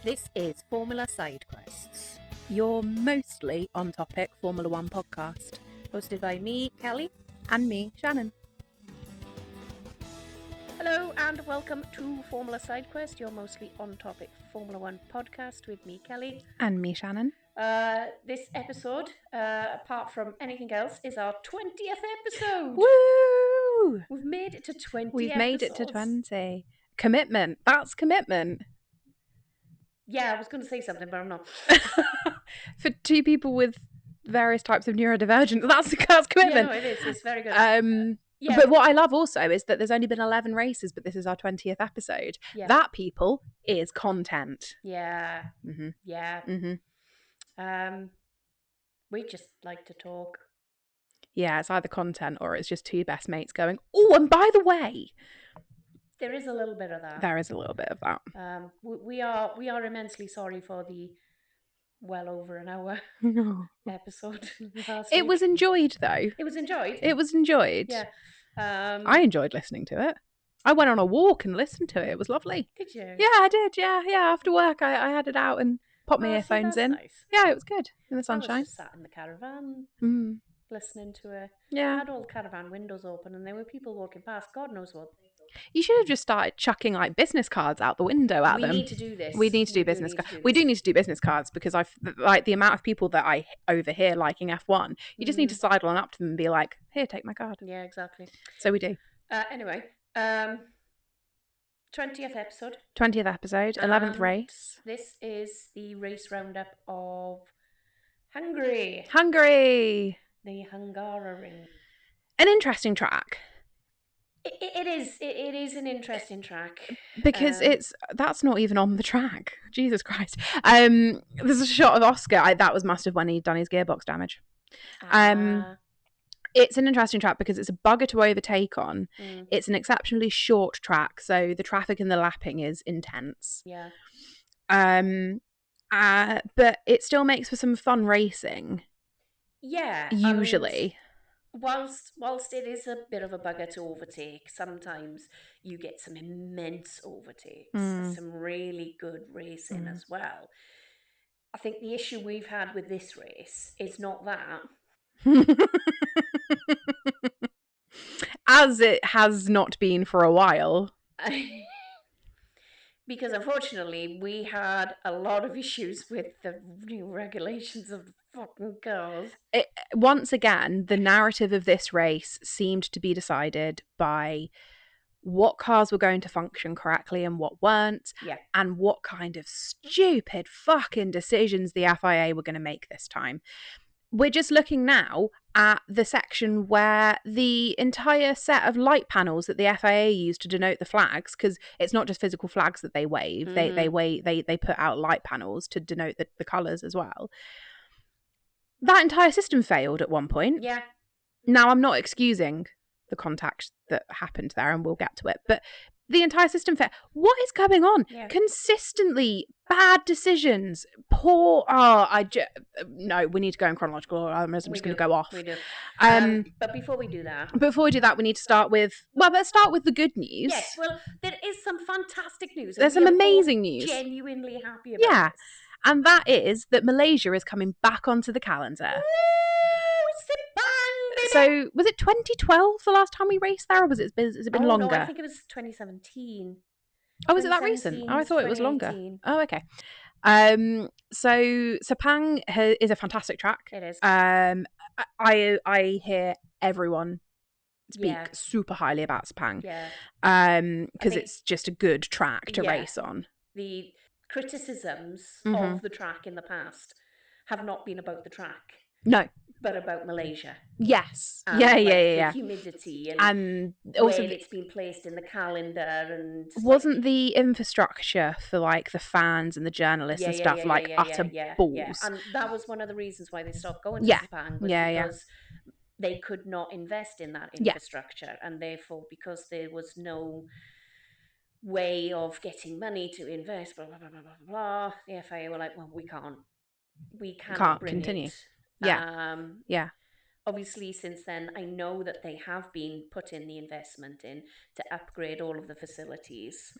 This is Formula SideQuests, your mostly on-topic Formula One podcast, hosted by me, Kelly, and me, Shannon. Hello and welcome to Formula SideQuest, your mostly on-topic Formula One podcast with me, Kelly. And me, Shannon. This episode, apart from anything else, is our 20th episode. Woo! We've made it to 20 We've episodes. made it to 20. Commitment. That's commitment. Yeah, I was going to say something, but I'm not. For two people with various types of neurodivergence, that's commitment. Yeah, no, it is. It's very good. Yeah. But what I love also is that there's only been 11 races, but this is our 20th episode. Yeah. That, people, is content. Yeah. Mm-hmm. Yeah. Mm-hmm. We just like to talk. Yeah, it's either content or it's just two best mates going, oh, and by the way... There is a little bit of that. There is a little bit of that. We are immensely sorry for the well over an hour episode last It week. was enjoyed, though. It was enjoyed. It was enjoyed. Yeah. I enjoyed listening to it. I went on a walk and listened to it. It was lovely. Did you? Yeah, I did. Yeah. After work, I had it out and popped my earphones in. Nice. Yeah, it was good in the sunshine. I was just sat in the caravan listening to it. Yeah. I had all the caravan windows open and there were people walking past. God knows what. You should have just started chucking like business cards out the window at them. We need to do this. We need to do business cards. We do need to do business cards because I've like the amount of people that I overhear liking F1. You just need to sidle on up to them and be like, "Here, take my card." Yeah, exactly. So we do. Anyway, 20th episode. 20th episode, 11th race. This is the race roundup of Hungary. The Hungaroring. An interesting track. It is an interesting track because that's not even on the track. Jesus Christ! There's a shot of Oscar. That must have when he'd done his gearbox damage. It's an interesting track because it's a bugger to overtake on. It's an exceptionally short track, so the traffic and the lapping is intense. Yeah. But it still makes for some fun racing. Yeah. Usually. Whilst it is a bit of a bugger to overtake, sometimes you get some immense overtakes, some really good racing as well. I think the issue we've had with this race is not that. As it has not been for a while. Because unfortunately, we had a lot of issues with the new regulations of the fucking cars. Once again, the narrative of this race seemed to be decided by what cars were going to function correctly and what weren't, and what kind of stupid fucking decisions the FIA were going to make this time. We're just looking now at the section where the entire set of light panels that the FIA used to denote the flags, because it's not just physical flags that they wave, they put out light panels to denote the colours as well. That entire system failed at one point. Yeah. Now, I'm not excusing the contact that happened there, and we'll get to it, but the entire system failed. What is going on? Yeah. Consistently bad decisions. Poor. No, we need to go in chronological order. I'm just going to go off. We do. But before we do that, we need to start with. Well, let's start with the good news. Yes. Well, there is some fantastic news. There's some amazing news. Genuinely happy about this. And that is that Malaysia is coming back onto the calendar. So, was it 2012 the last time we raced there, or has it been longer? No, I think it was 2017. Oh, was it that recent? Oh, I thought it was longer. Oh, okay. So Sepang is a fantastic track. It is. I hear everyone speak super highly about Sepang. Yeah. Because it's just a good track to race on. The criticisms of the track in the past have not been about the track. No. But about Malaysia. Yes. And the humidity and also it's been placed in the calendar and wasn't the infrastructure for like the fans and the journalists and stuff utter balls. Yeah. And that was one of the reasons why they stopped going to Sepang because they could not invest in that infrastructure and therefore because there was no way of getting money to invest, blah blah blah blah blah blah. The FIA were like, well, we can't continue. It. Obviously, since then, I know that they have been putting the investment in to upgrade all of the facilities.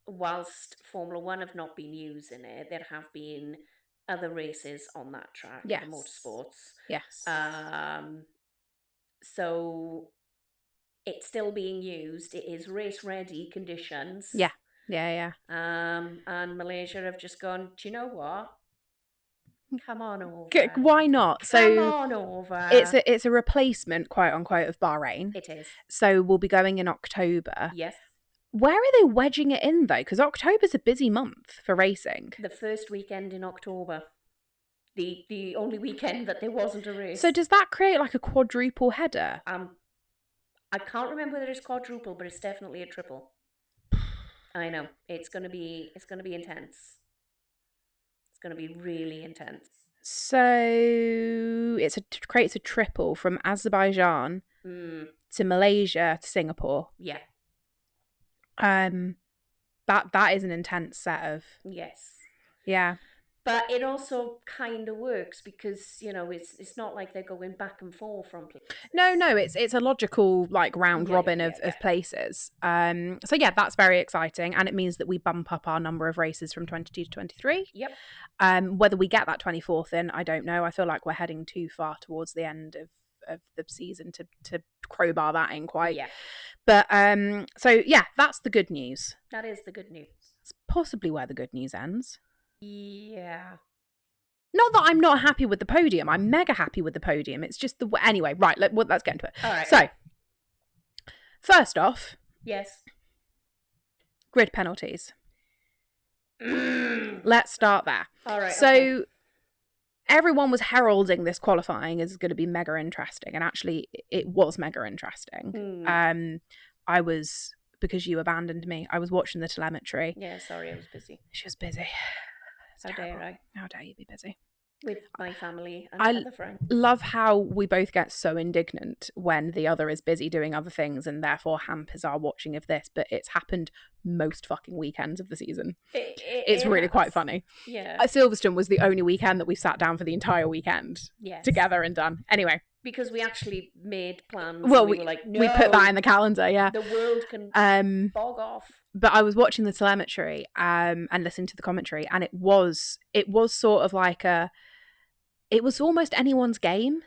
whilst Formula One have not been using it, there have been other races on that track, Yes. the motorsports. Yes. So it's still being used. It is race ready conditions. Yeah. Yeah. And Malaysia have just gone, do you know what? Come on over. Why not? Come on over. It's a replacement, quote unquote, of Bahrain. It is. So we'll be going in October. Yes. Where are they wedging it in though? Because October's a busy month for racing. The first weekend in October. The only weekend that there wasn't a race. So does that create like a quadruple header? I can't remember whether it's quadruple, but it's definitely a triple. I know. It's gonna be intense. It's gonna be really intense. So creates a triple from Azerbaijan to Malaysia to Singapore. Yeah. That is an intense set of. Yes. Yeah. But it also kind of works because, you know, it's not like they're going back and forth from places. No, it's a logical like round robin of places. So yeah, that's very exciting, and it means that we bump up our number of races from 22 to 23. Yep. Whether we get that 24th in, I don't know. I feel like we're heading too far towards the end of the season to crowbar that in quite. Yeah. But so yeah, that's the good news. That is the good news. It's possibly where the good news ends. Yeah. Not that I'm not happy with the podium. I'm mega happy with the podium. It's just anyway, right, let's get into it. All right. So, first off. Yes. Grid penalties. Let's start there. All right. So, everyone was heralding this qualifying as going to be mega interesting. And actually, it was mega interesting. I was, because you abandoned me, I was watching the telemetry. Yeah, sorry, I was busy. She was busy. How dare I? How dare you be busy? With my family and other friends. I love how we both get so indignant when the other is busy doing other things and therefore hampers our watching of this, but it's happened most fucking weekends of the season. It's really quite funny. Yeah. Silverstone was the only weekend that we've sat down for the entire weekend together and done. Anyway. Because we actually made plans. Well, we were like, no, we put that in the calendar, yeah. The world can bog off. But I was watching the telemetry and listening to the commentary, and it was sort of like it was almost anyone's game.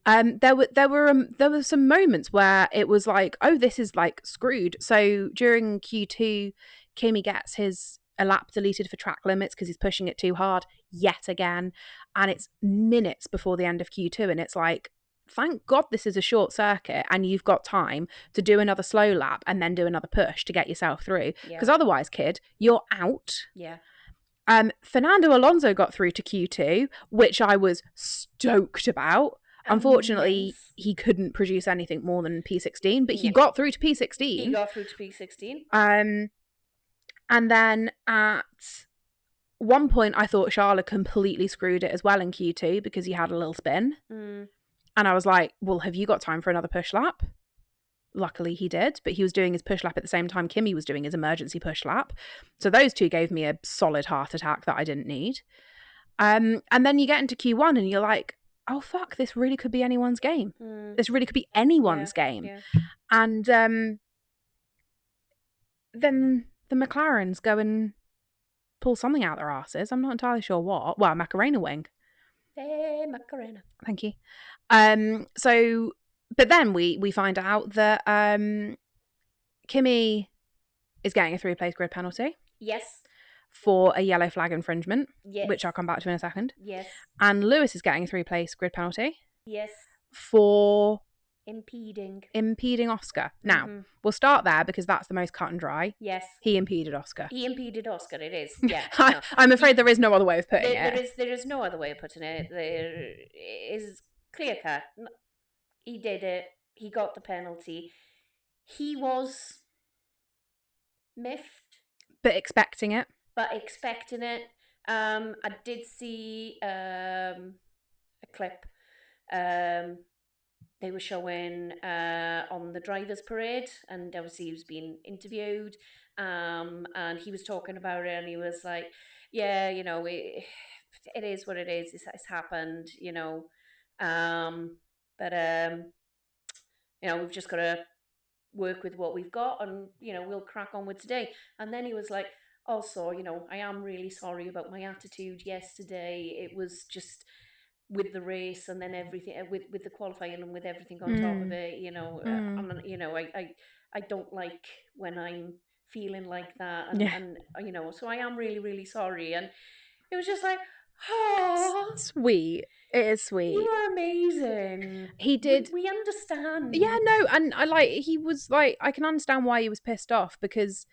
There were some moments where it was like, oh, this is like screwed. So during Q2, Kimi gets a lap deleted for track limits because he's pushing it too hard yet again, and it's minutes before the end of Q2, and it's like, thank God this is a short circuit and you've got time to do another slow lap and then do another push to get yourself through, because otherwise, kid, you're out. Yeah. Fernando Alonso got through to Q2, which I was stoked about. Unfortunately, he couldn't produce anything more than P16, but he got through to P16. And then at one point, I thought Charles completely screwed it as well in Q2 because he had a little spin. And I was like, well, have you got time for another push lap? Luckily he did, but he was doing his push lap at the same time Kimi was doing his emergency push lap. So those two gave me a solid heart attack that I didn't need. And then you get into Q1 and you're like, oh fuck, this really could be anyone's game. This really could be anyone's game. Yeah. And then the McLarens go and pull something out their asses. I'm not entirely sure what. Well, Macarena wing. Hey, Macarena. Thank you. So, but then we find out that Kimi is getting a 3-place grid penalty. Yes. For a yellow flag infringement. Yes. Which I'll come back to in a second. Yes. And Lewis is getting a 3-place grid penalty. Yes. For impeding Oscar. Now, we'll start there because that's the most cut and dry. Yes. He impeded Oscar. It is. Yeah. No. I'm afraid there is no other way of putting it. There is no other way of putting it. There is clear cut. He did it. He got the penalty. He was miffed. But expecting it. I did see a clip. They were showing on the drivers' parade, and obviously he was being interviewed, and he was talking about it, and he was like, "Yeah, you know, it is what it is. It's happened, you know, but you know, we've just got to work with what we've got, and we'll crack on with today. And then he was like, also, I am really sorry about my attitude yesterday. It was just with the race, and then everything, with the qualifying, and with everything on top of it, I don't like when I'm feeling like that, and so I am really, really sorry. And it was just like, oh, sweet. It is sweet. You are amazing. He did. We understand. Yeah, no, and he was like, I can understand why he was pissed off, because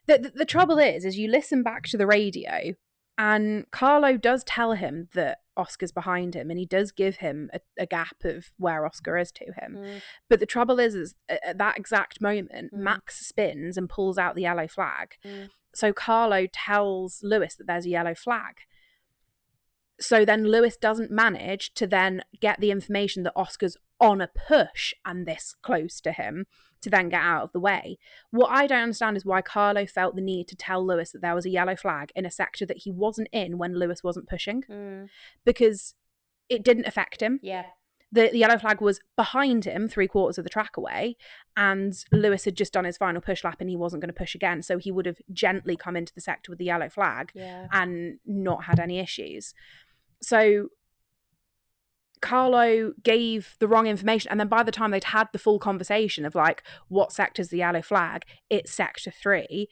the trouble is you listen back to the radio, and Carlo does tell him that Oscar's behind him, and he does give him a gap of where Oscar is to him. But the trouble is at that exact moment, Max spins and pulls out the yellow flag. So Carlo tells Lewis that there's a yellow flag. So then Lewis doesn't manage to then get the information that Oscar's on a push and this close to him to then get out of the way. What I don't understand is why Carlo felt the need to tell Lewis that there was a yellow flag in a sector that he wasn't in when Lewis wasn't pushing. Because it didn't affect him. Yeah. The yellow flag was behind him 3/4 of the track away, and Lewis had just done his final push lap and he wasn't going to push again, so he would have gently come into the sector with the yellow flag and not had any issues. So Carlo gave the wrong information, and then by the time they'd had the full conversation of like, what sector's the yellow flag, it's sector 3,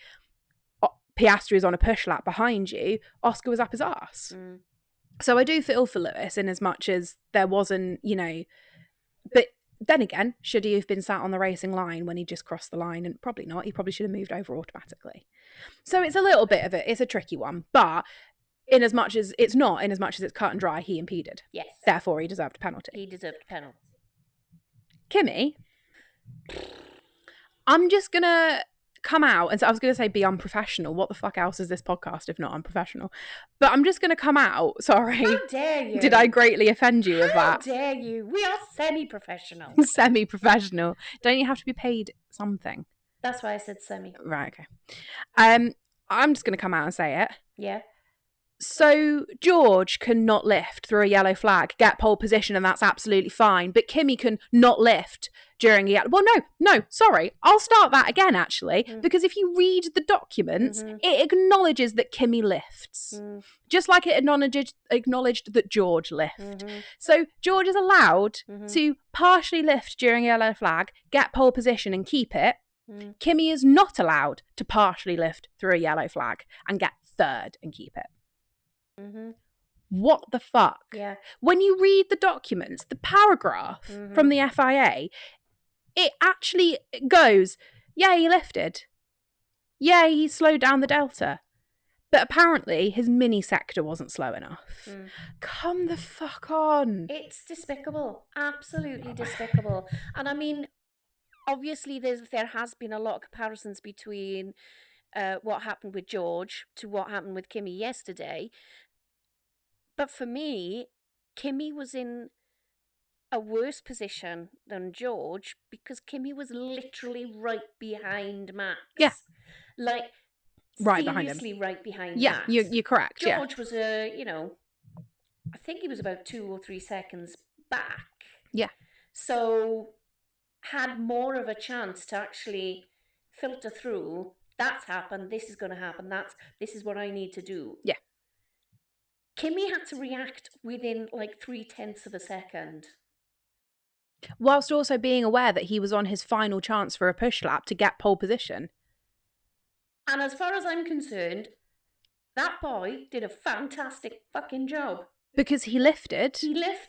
Piastri is on a push lap behind you, Oscar was up his arse. So I do feel for Lewis in as much as there wasn't, but then again, should he have been sat on the racing line when he just crossed the line? And probably not. He probably should have moved over automatically. So it's a little bit of it's a tricky one, but in as much as it's cut and dry, he impeded. Yes. Therefore, he deserved a penalty. He deserved a penalty. Kimmy, I'm just going to come out, and so I was going to say be unprofessional. What the fuck else is this podcast if not unprofessional? But I'm just going to come out. Sorry. How dare you? Did I greatly offend you with that? How dare you? We are semi-professional. Semi-professional. Don't you have to be paid something? That's why I said semi. Right, okay. I'm just going to come out and say it. Yeah. So George can not lift through a yellow flag, get pole position, and that's absolutely fine. But Kimi can not lift during a yellow... Well, no, sorry. I'll start that again, actually. Because if you read the documents, it acknowledges that Kimi lifts. Just like it acknowledged that George lifts. So George is allowed to partially lift during a yellow flag, get pole position and keep it. Kimi is not allowed to partially lift through a yellow flag and get third and keep it. What the fuck? Yeah. When you read the documents, the paragraph from the FIA, it actually goes, yeah, he lifted. Yeah, he slowed down the delta. But apparently his mini sector wasn't slow enough. Come the fuck on. It's despicable. Absolutely despicable. And I mean, obviously there has been a lot of comparisons between what happened with George to what happened with Kimi yesterday. But for me, Kimi was in a worse position than George because Kimi was literally right behind Max. Yeah. Like, right behind him. Seriously right behind yeah, Max. You're correct. George was I think he was about 2 or 3 seconds back. Yeah. So had more of a chance to actually filter through, that's happened, this is going to happen, this is what I need to do. Yeah. Kimi had to react within like 0.3 of a second. Whilst also being aware that he was on his final chance for a push lap to get pole position. And as far as I'm concerned, that boy did a fantastic fucking job. Because he lifted.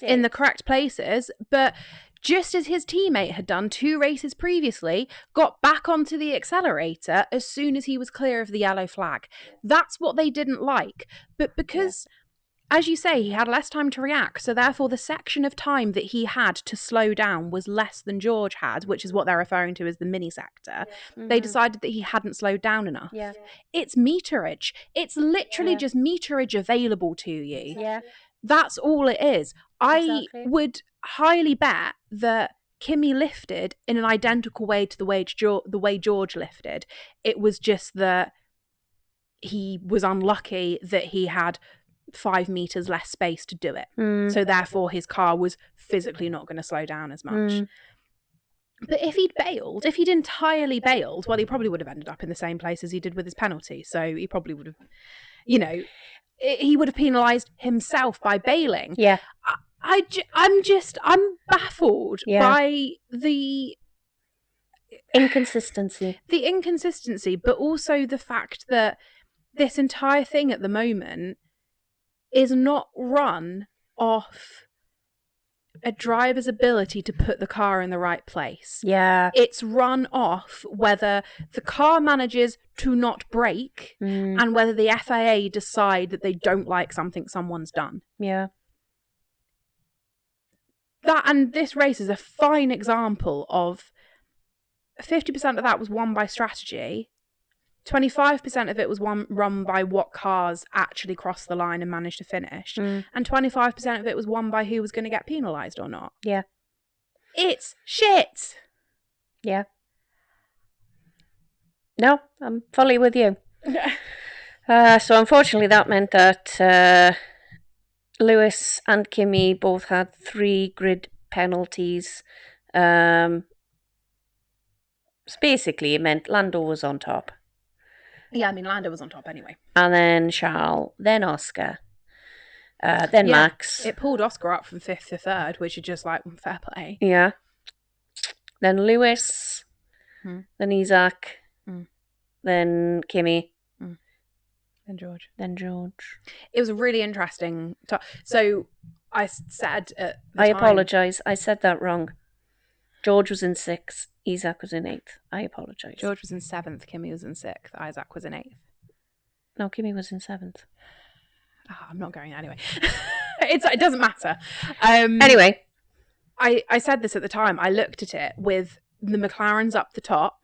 In the correct places, but just as his teammate had done 2 races previously, got back onto the accelerator as soon as he was clear of the yellow flag. That's what they didn't like. But because, as you say, he had less time to react, so therefore the section of time that he had to slow down was less than George had, which is what they're referring to as the mini sector. They decided that he hadn't slowed down enough. Yeah. It's meterage. It's literally just meterage available to you. Yeah. That's all it is. Exactly. I would highly bet that Kimi lifted in an identical way to the way George lifted. It was just that he was unlucky that he had 5 meters less space to do it. So therefore his car was physically not going to slow down as much. But if he'd entirely bailed, well, he probably would have ended up in the same place as he did with his penalty. So he probably would have, he would have penalised himself by bailing. Yeah. I'm baffled by the inconsistency. The inconsistency, but also the fact that this entire thing at the moment is not run off a driver's ability to put the car in the right place. Yeah. It's run off whether the car manages to not brake and whether the FIA decide that they don't like something someone's done. Yeah. And this race is a fine example of 50% of that was won by strategy. 25% of it was run by what cars actually crossed the line and managed to finish. And 25% of it was won by who was going to get penalised or not. Yeah. It's shit. Yeah. No, I'm fully with you. So unfortunately that meant that Lewis and Kimi both had 3 grid penalties. So basically it meant Lando was on top. Yeah, I mean, Lando was on top anyway. And then Charles, then Oscar, then Max. It pulled Oscar up from 5th to 3rd, which is just like, fair play. Yeah. Then Lewis, then Isaac, then Kimi. Then George. It was a really interesting talk. So I said at the I time, apologise. I said that wrong. George was in 6th. Isaac was in 8th. I apologise. George was in 7th. Kimi was in 6th. Isaac was in 8th. No, Kimi was in 7th. Oh, I'm not going anyway. It doesn't matter. Anyway. I said this at the time. I looked at it with the McLarens up the top.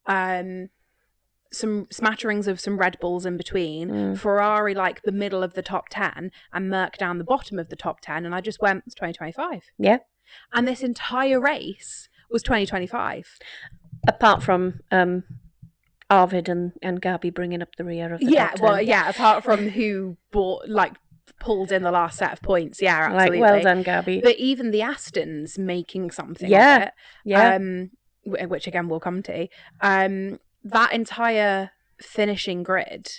Some smatterings of some Red Bulls in between, Ferrari like the middle of the top 10, and Merc down the bottom of the top 10, and I just went, it's 2025. Yeah. And this entire race was 2025. Apart from Arvid and Gabby bringing up the rear of the top 10. Apart from who pulled in the last set of points. Yeah, absolutely. Well done, Gabby. But even the Astons making something of it. Yeah. Which again we'll come to. That entire finishing grid,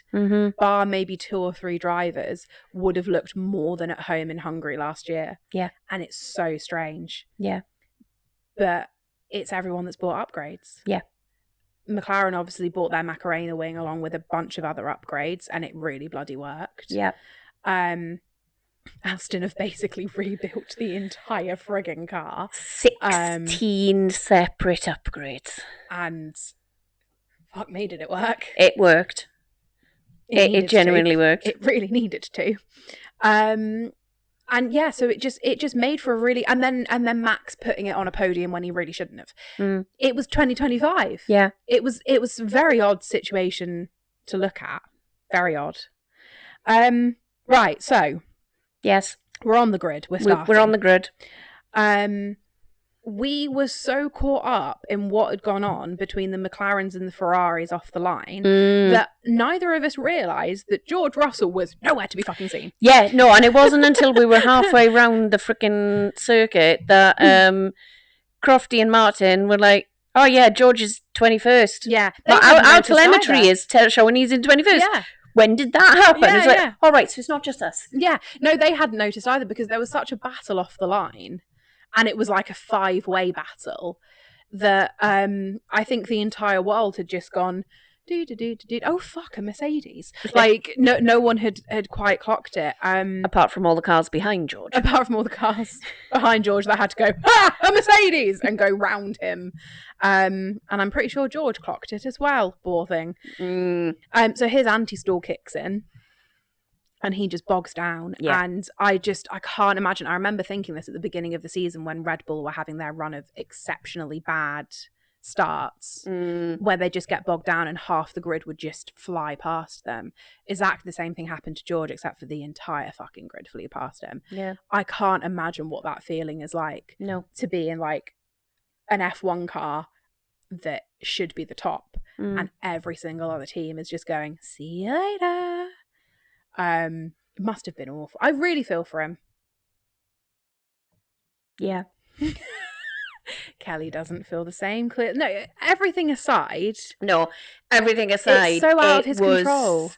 bar maybe 2 or 3 drivers, would have looked more than at home in Hungary last year. Yeah. And it's so strange. Yeah. But it's everyone that's bought upgrades. Yeah. McLaren obviously bought their Macarena wing along with a bunch of other upgrades, and it really bloody worked. Yeah. Aston have basically rebuilt the entire frigging car. 16 separate upgrades. And fuck me, did it work? It worked. It genuinely worked. It really needed to. And yeah, so it just made for a really, and then Max putting it on a podium when he really shouldn't have. It was 2025. Yeah. It was a very odd situation to look at. Very odd. Right, so yes, we're on the grid. We're on the grid. We were so caught up in what had gone on between the McLarens and the Ferraris off the line that neither of us realised that George Russell was nowhere to be fucking seen. Yeah, no, and it wasn't until we were halfway round the frickin' circuit that Crofty and Martin were like, oh yeah, George is 21st. Yeah. But our telemetry is showing he's in 21st. Yeah. When did that happen? Yeah, it's like, all right, so it's not just us. Yeah. No, they hadn't noticed either because there was such a battle off the line. And it was like a 5-way battle that I think the entire world had just gone, oh fuck, a Mercedes. Like no one had quite clocked it. Apart from all the cars behind George. Apart from all the cars behind George that had to go, a Mercedes, and go round him. And I'm pretty sure George clocked it as well, poor thing. So his anti-stall kicks in. And he just bogs down. Yeah. And I can't imagine. I remember thinking this at the beginning of the season when Red Bull were having their run of exceptionally bad starts, where they just get bogged down and half the grid would just fly past them. Exactly the same thing happened to George, except for the entire fucking grid flew past him. Yeah. I can't imagine what that feeling is like. No. To be in like an F1 car that should be the top, and every single other team is just going, see you later. It must have been awful. I really feel for him. Yeah. Kelly doesn't feel the same. No, everything aside. It's so out of his control.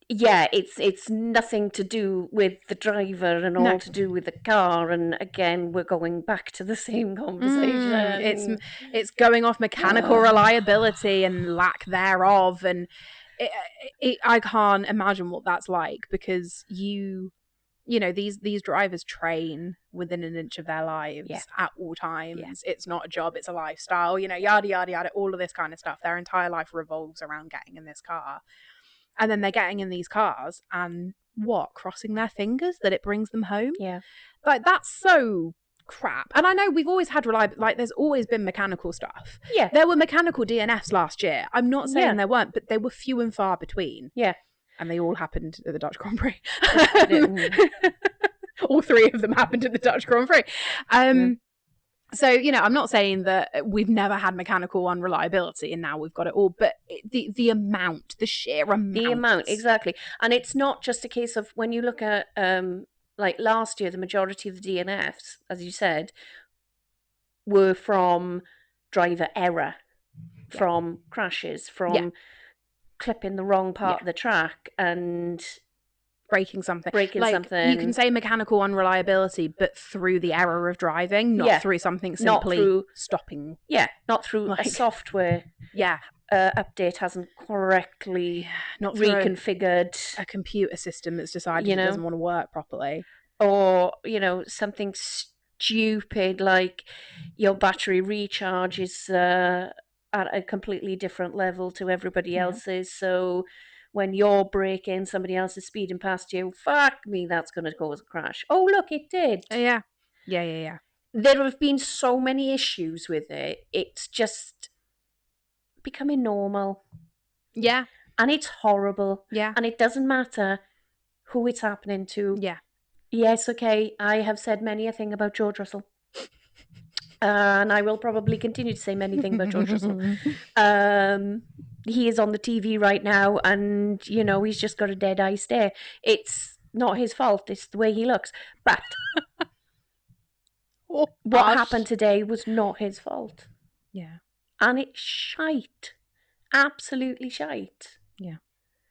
Yeah, it's nothing to do with the driver and all to do with the car. And again, we're going back to the same conversation. It's going off mechanical reliability and lack thereof, and I can't imagine what that's like, because you know, these drivers train within an inch of their lives at all times. It's not a job, it's a lifestyle, you know, yada yada yada, all of this kind of stuff. Their entire life revolves around getting in this car, and then they're getting in these cars and crossing their fingers that it brings them home. Like, that's so crap. And I know we've always had there's always been mechanical stuff. There were mechanical DNFs last year. I'm not saying there weren't, but they were few and far between. And they all happened at the Dutch Grand Prix. All three of them happened at the Dutch Grand Prix. So, you know, I'm not saying that we've never had mechanical unreliability and now we've got it all, but the sheer amount. The amount, exactly. And it's not just a case of, when you look at, like last year, the majority of the DNFs, as you said, were from driver error, from crashes, from clipping the wrong part of the track and breaking something. You can say mechanical unreliability, but through the error of driving, not through something simply not through stopping. Not through a software update hasn't correctly not reconfigured a computer system that's decided it doesn't want to work properly, or, you know, something stupid like your battery recharge is at a completely different level to everybody else's, so when you're braking, somebody else is speeding past you. Fuck me, that's going to cause a crash. Oh, look, it did. Yeah. There have been so many issues with it. It's just becoming normal. Yeah. And it's horrible. Yeah. And it doesn't matter who it's happening to. Yeah. Yes, okay, I have said many a thing about George Russell. And I will probably continue to say many things about George Russell. He is on the TV right now, and, you know, he's just got a dead eye stare. It's not his fault, it's the way he looks. But what happened today was not his fault. Yeah. And it's shite. Absolutely shite. Yeah.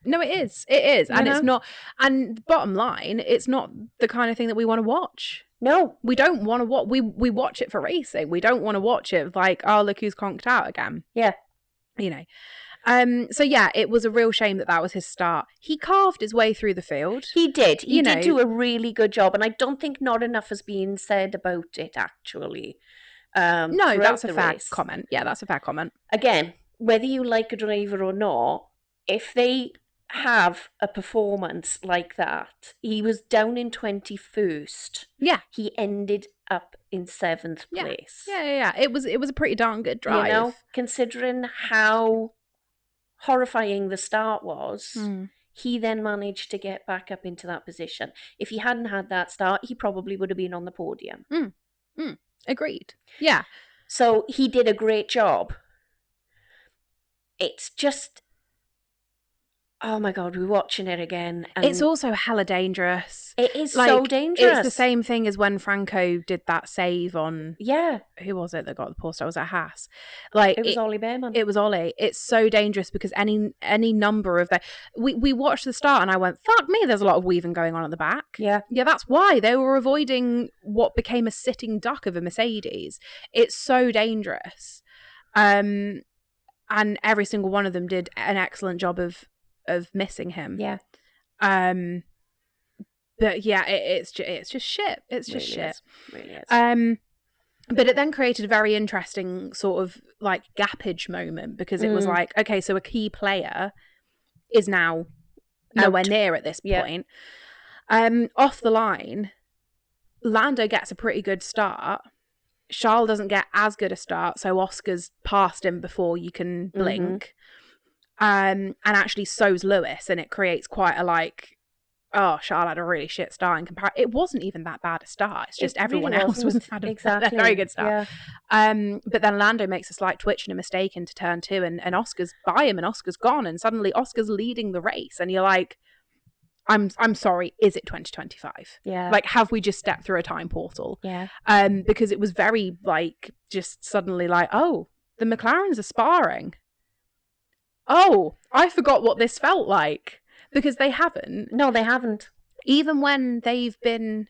No, it is. And it's not, and bottom line, it's not the kind of thing that we want to watch. No. We don't want to watch, we watch it for racing. We don't want to watch it like, oh, look who's conked out again. Yeah. You know. So yeah, it was a real shame that was his start. He carved his way through the field. He did. He did do a really good job, and I don't think not enough has been said about it, actually. No, that's a fair comment. Yeah, that's a fair comment. Again, whether you like a driver or not, if they have a performance like that, he was down in 21st. Yeah. He ended up in 7th place. Yeah. It was a pretty darn good drive. You know, considering how horrifying the start was, he then managed to get back up into that position. If he hadn't had that start, he probably would have been on the podium. Agreed. Yeah. So he did a great job. It's just, oh my God, we're watching it again. And it's also hella dangerous. It is so dangerous. It's the same thing as when Franco did that save on... Yeah. Who was it that got the poor start? Was it Haas? Like, it was Ollie Behrman. It was Ollie. It's so dangerous because any number of... We watched the start and I went, fuck me, there's a lot of weaving going on at the back. Yeah. Yeah, that's why. They were avoiding what became a sitting duck of a Mercedes. It's so dangerous. And every single one of them did an excellent job of missing him. Yeah. But yeah, it's just shit. It's just shit. It really is. But it then created a very interesting sort of like gappage moment, because it was like, okay, so a key player is now nowhere near at this point. Off the line, Lando gets a pretty good start. Charles doesn't get as good a start, so Oscar's past him before you can blink. And actually so's Lewis, and it creates quite a like, oh, Charles had a really shit start in comparison. It wasn't even that bad a start. It's just everyone else had a very good start. Yeah. But then Lando makes a slight twitch and a mistake into turn 2, and Oscar's by him, and Oscar's gone, and suddenly Oscar's leading the race, and you're like, I'm sorry, is it 2025? Yeah. Like, have we just stepped through a time portal? Yeah. Because it was very, like, just suddenly like, oh, the McLarens are sparring. Oh, I forgot what this felt like. Because they haven't. No, they haven't. Even when they've been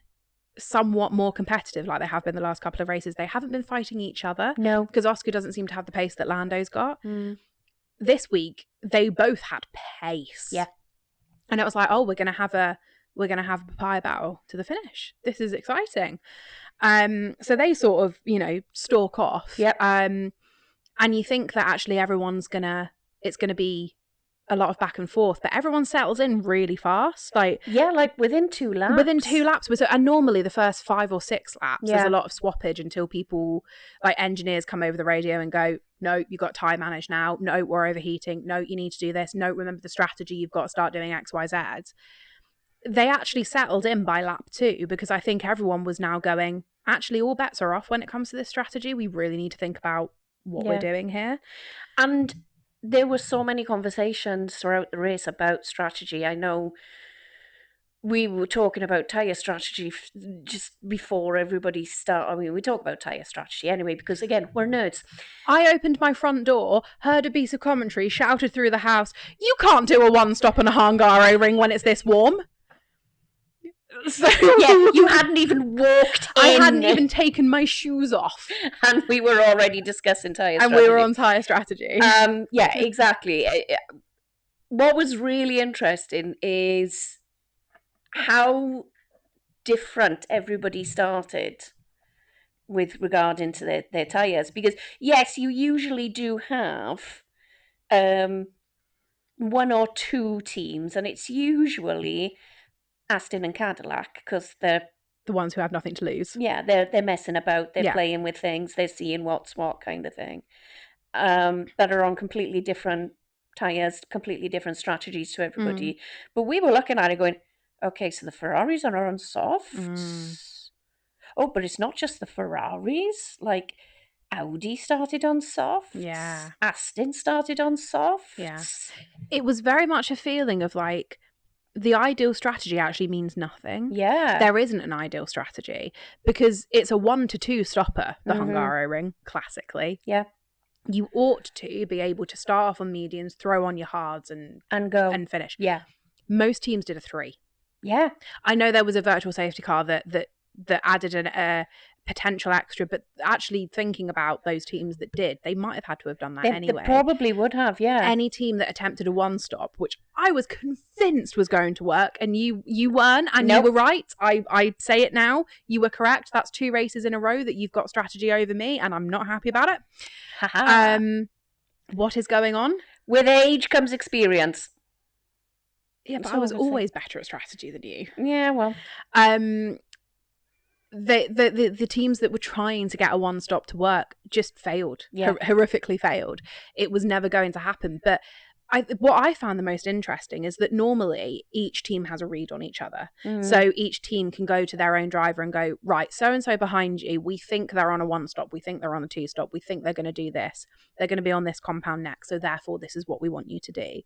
somewhat more competitive, like they have been the last couple of races, they haven't been fighting each other. No. Because Oscar doesn't seem to have the pace that Lando's got. This week, they both had pace. Yeah. And it was like, oh, we're gonna have a papaya battle to the finish. This is exciting. So they sort of, stalk off. Yep. And you think that actually it's gonna be a lot of back and forth, but everyone settles in really fast. Like within 2 laps. And normally the first 5 or 6 laps, there's a lot of swappage until people, like engineers, come over the radio and go, no, you've got time manage now. No, we're overheating. No, you need to do this. No, remember the strategy. You've got to start doing X, Y, Z. They actually settled in by lap 2 because I think everyone was now going, actually, all bets are off when it comes to this strategy. We really need to think about what we're doing here. And there were so many conversations throughout the race about strategy. I know we were talking about tyre strategy just before everybody started. I mean, we talk about tyre strategy anyway, because again, we're nerds. I opened my front door, heard a piece of commentary, shouted through the house, you can't do a one-stop on a Hungaroring when it's this warm. So you hadn't even walked in. I hadn't even taken my shoes off. And we were already discussing tyre strategy. And we were on tyre strategy. Yeah, exactly. What was really interesting is how different everybody started with regarding to their tyres. Because, yes, you usually do have 1 or 2 teams, and it's usually Aston and Cadillac, because they're the ones who have nothing to lose. Yeah, they're messing about, they're playing with things, they're seeing what's what kind of thing. That are on completely different tyres, completely different strategies to everybody. But we were looking at it going, okay, so the Ferraris are on softs. Oh, but it's not just the Ferraris. Like, Audi started on softs. Yeah. Aston started on softs. Yeah. It was very much a feeling of like, the ideal strategy actually means nothing. Yeah. There isn't an ideal strategy because it's a 1 to 2 stopper, the Hungaroring, classically. Yeah. You ought to be able to start off on mediums, throw on your hards and go and finish. Yeah. Most teams did a 3. Yeah. I know there was a virtual safety car that added a potential extra, but actually thinking about those teams that did, they might have had to have done that anyway. They probably would have, yeah. Any team that attempted a 1-stop, which I was convinced was going to work, and you weren't, and you were right. I say it now. You were correct. That's 2 races in a row that you've got strategy over me, and I'm not happy about it. What is going on? With age comes experience. Yeah, but I was always better at strategy than you. Yeah, well. The teams that were trying to get a 1-stop to work just failed. Horrifically failed. It was never going to happen. But what I found the most interesting is that normally each team has a read on each other. So each team can go to their own driver and go, right, so-and-so behind you, we think they're on a 1-stop, we think they're on a 2-stop, we think they're going to do this. They're going to be on this compound next, so therefore this is what we want you to do.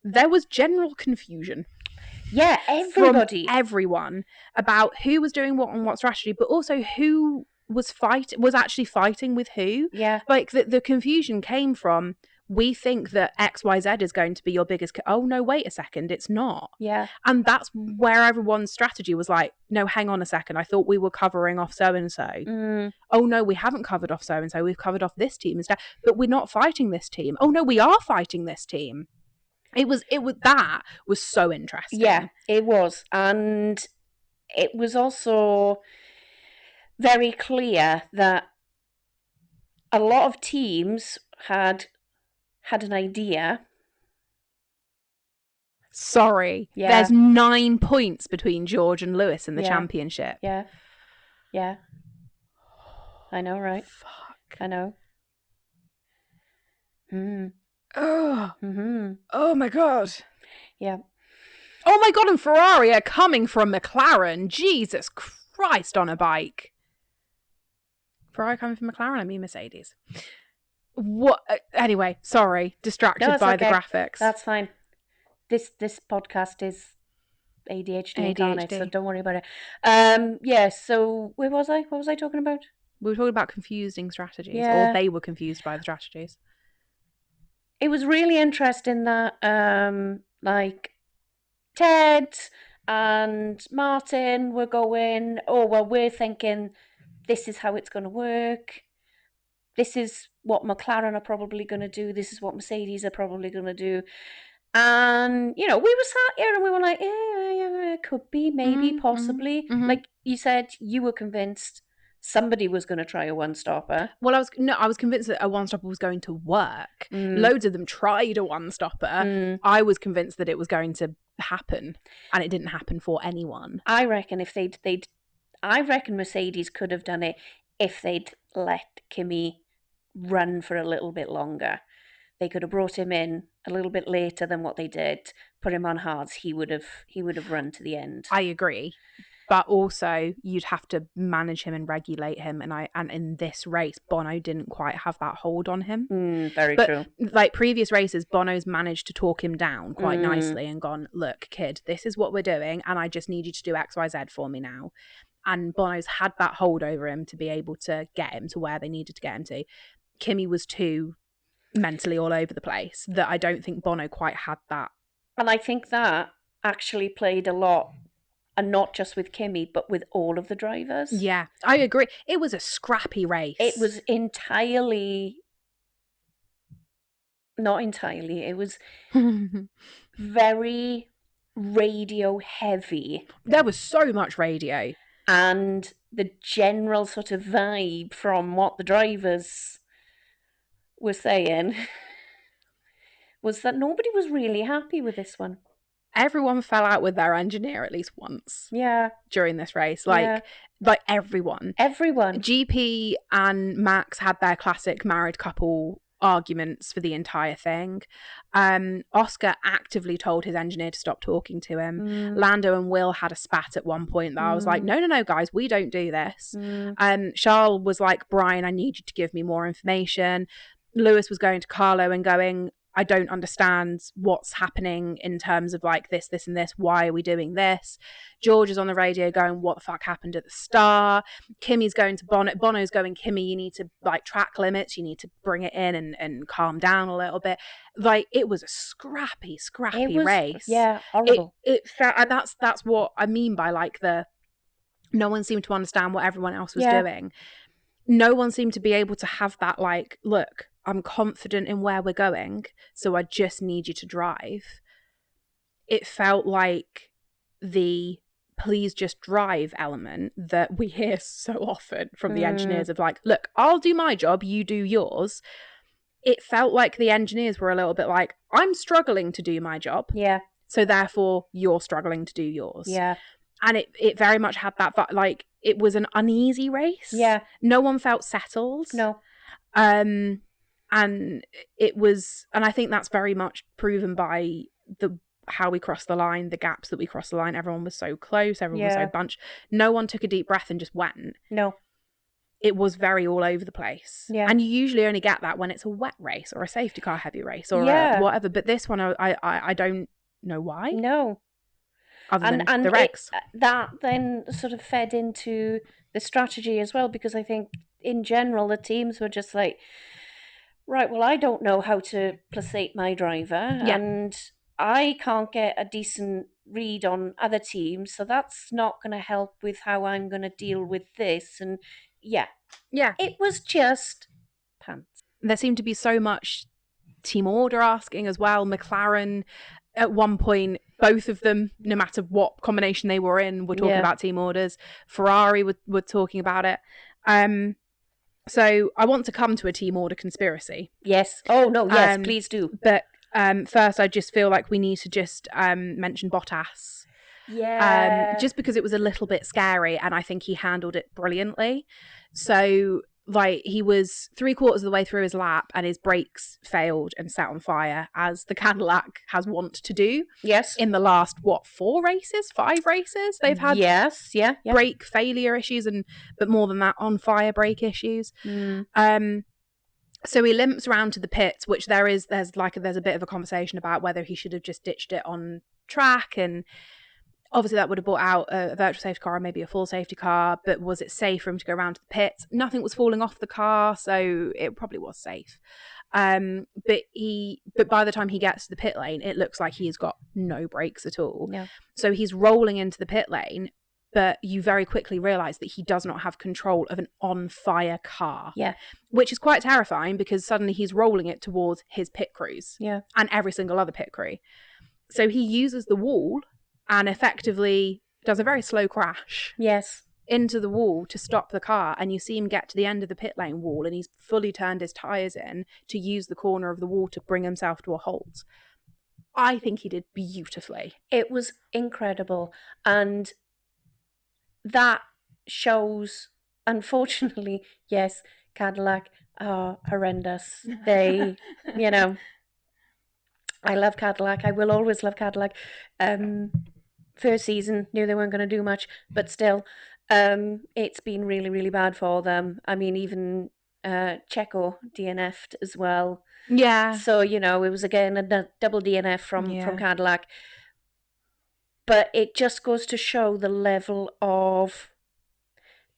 There was general confusion. Yeah, everybody. From everyone about who was doing what and what strategy, but also who was actually fighting with who. Yeah. Like the confusion came from, we think that XYZ is going to be your biggest... Oh, no, wait a second, it's not. Yeah. And that's where everyone's strategy was like, no, hang on a second, I thought we were covering off so-and-so. Oh, no, we haven't covered off so-and-so, we've covered off this team instead. But we're not fighting this team. Oh, no, we are fighting this team. That was so interesting. Yeah, it was. And it was also very clear that a lot of teams had an idea. Sorry. Yeah. There's 9 points between George and Lewis in the championship. Yeah. Yeah. I know, right? Fuck. I know. Oh. Mm-hmm. Oh my god. Yeah. Oh my god, and Ferrari are coming from McLaren. Jesus Christ, on a bike. Ferrari coming from McLaren, I mean Mercedes. What? Anyway, sorry, distracted by the graphics. That's fine. This podcast is ADHD incarnate, so don't worry about it. So where was I? What was I talking about? We were talking about confusing strategies, or they were confused by the strategies. It was really interesting that, like, Ted and Martin were going, oh, well, we're thinking this is how it's going to work. This is what McLaren are probably going to do. This is what Mercedes are probably going to do. And, we were sat here and we were like, yeah, could be, maybe, possibly. Like you said, you were convinced somebody was going to try a one-stopper. Well, I was convinced that a one-stopper was going to work. Loads of them tried a one-stopper. I was convinced that it was going to happen, and it didn't happen for anyone. I reckon if I reckon Mercedes could have done it if they'd let Kimi run for a little bit longer. They could have brought him in a little bit later than what they did, put him on hards. He would have run to the end. I agree. But also, you'd have to manage him and regulate him, and in this race, Bono didn't quite have that hold on him. Very true. Like previous races, Bono's managed to talk him down quite nicely and gone, look, kid, this is what we're doing, and I just need you to do X, Y, Z for me now. And Bono's had that hold over him to be able to get him to where they needed to get him to. Kimi was too mentally all over the place that I don't think Bono quite had that. And I think that actually played a lot. And not just with Kimi, but with all of the drivers. Yeah, I agree. It was a scrappy race. It was not entirely. It was very radio heavy. There was so much radio. And the general sort of vibe from what the drivers were saying was that nobody was really happy with this one. Everyone fell out with their engineer at least once. Yeah. During this race. Like everyone. GP and Max had their classic married couple arguments for the entire thing. Oscar actively told his engineer to stop talking to him. Lando and Will had a spat at one point that I was like, no, guys, we don't do this. Charles was like, Brian, I need you to give me more information. Lewis was going to Carlo and going, I don't understand what's happening in terms of like this, and this. Why are we doing this? George is on the radio going, what the fuck happened at the start? Kimi's going to Bono. Bono's going, Kimi, you need to like track limits. You need to bring it in and calm down a little bit. Like it was a scrappy race. Yeah, horrible. It felt, and that's what I mean by like no one seemed to understand what everyone else was doing. No one seemed to be able to have that like, look, I'm confident in where we're going, so I just need you to drive. It felt like the please just drive element that we hear so often from the engineers of like, look, I'll do my job, you do yours. It felt like the engineers were a little bit like, I'm struggling to do my job. Yeah. So therefore, you're struggling to do yours. Yeah. And it very much had that, but like, it was an uneasy race. Yeah. No one felt settled. No. And it was, and I think that's very much proven by how we crossed the line, the gaps that we crossed the line. Everyone was so close, everyone was so bunched. No one took a deep breath and just went. No. It was very all over the place. Yeah. And you usually only get that when it's a wet race or a safety car heavy race or whatever. But this one, I don't know why. No. Other than the regs. That then sort of fed into the strategy as well, because I think in general the teams were just like, right, well, I don't know how to placate my driver, and I can't get a decent read on other teams, so that's not going to help with how I'm going to deal with this. And it was just pants. There seemed to be so much team order asking as well. McLaren, at one point, both of them, no matter what combination they were in, were talking about team orders. Ferrari were talking about it. So I want to come to a team order conspiracy. Yes. Oh, no, yes, please do. But first, I just feel like we need to just mention Bottas. Yeah. Just because it was a little bit scary, and I think he handled it brilliantly. So, like, he was 3/4 of the way through his lap, and his brakes failed and set on fire, as the Cadillac has want to do. Yes. In the last, 5 races? They've had brake failure issues, but more than that, on fire brake issues. So he limps around to the pits, which there's a bit of a conversation about whether he should have just ditched it on track, and Obviously, that would have brought out a virtual safety car or maybe a full safety car, but was it safe for him to go around to the pits? Nothing was falling off the car, so it probably was safe. But by the time he gets to the pit lane, it looks like he's got no brakes at all. Yeah. So he's rolling into the pit lane, but you very quickly realise that he does not have control of an on-fire car. Yeah. Which is quite terrifying because suddenly he's rolling it towards his pit crews. Yeah. And every single other pit crew. So he uses the wall and effectively does a very slow crash. Yes. Into the wall to stop the car, and you see him get to the end of the pit lane wall and he's fully turned his tyres in to use the corner of the wall to bring himself to a halt. I think he did beautifully. It was incredible. And that shows, unfortunately, yes, Cadillac are horrendous. They, I love Cadillac. I will always love Cadillac. First season, knew they weren't going to do much, but still, it's been really, really bad for them. I mean, even Checo DNF'd as well. Yeah. So, it was again a double DNF from Cadillac. But it just goes to show the level of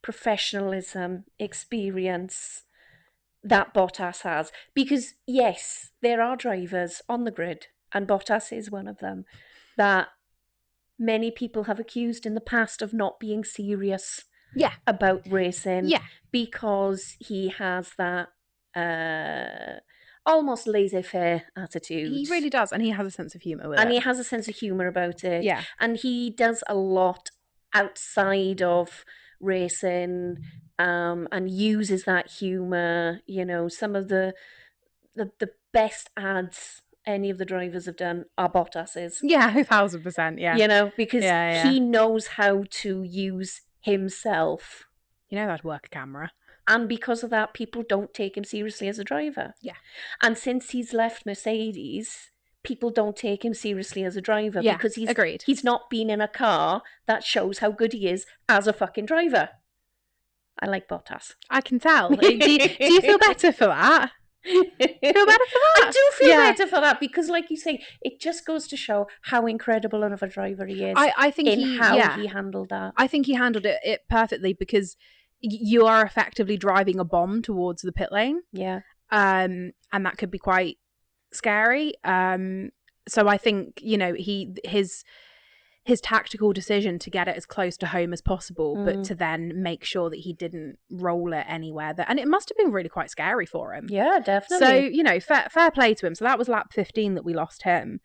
professionalism, experience that Bottas has. Because, yes, there are drivers on the grid, and Bottas is one of them, that many people have accused in the past of not being serious about racing because he has that almost laissez-faire attitude. He really does, and he has a sense of humour with it. And he has a sense of humour about it. Yeah. And he does a lot outside of racing and uses that humour. Some of the best ads any of the drivers have done are Bottas's. Yeah, 1,000%, yeah. Because he knows how to use himself. How to work a camera. And because of that, people don't take him seriously as a driver. Yeah. And since he's left Mercedes, people don't take him seriously as a driver because he's not been in a car that shows how good he is as a fucking driver. I like Bottas. I can tell. do you feel better for that? Feel better for that? I do feel better for that because, like you say, it just goes to show how incredible of a driver he is. I think he handled that. I think he handled it perfectly because you are effectively driving a bomb towards the pit lane. Yeah. And that could be quite scary. So I think his tactical decision to get it as close to home as possible, but to then make sure that he didn't roll it anywhere. And it must have been really quite scary for him. Yeah, definitely. So, fair play to him. So that was lap 15 that we lost him.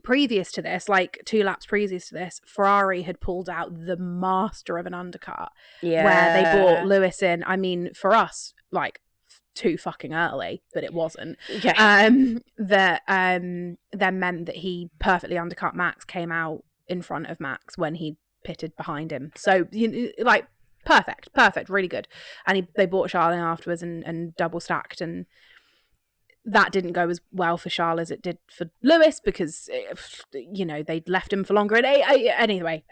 Previous to this, like 2 laps previous to this, Ferrari had pulled out the master of an undercut. Yeah. Where they brought Lewis in. I mean, for us, like, too fucking early, but it wasn't. Yeah. That then meant that he perfectly undercut Max, came out in front of Max when he pitted behind him. So, perfect, really good. And they brought Charles in afterwards and double stacked, and that didn't go as well for Charles as it did for Lewis because, they'd left him for longer. Anyway.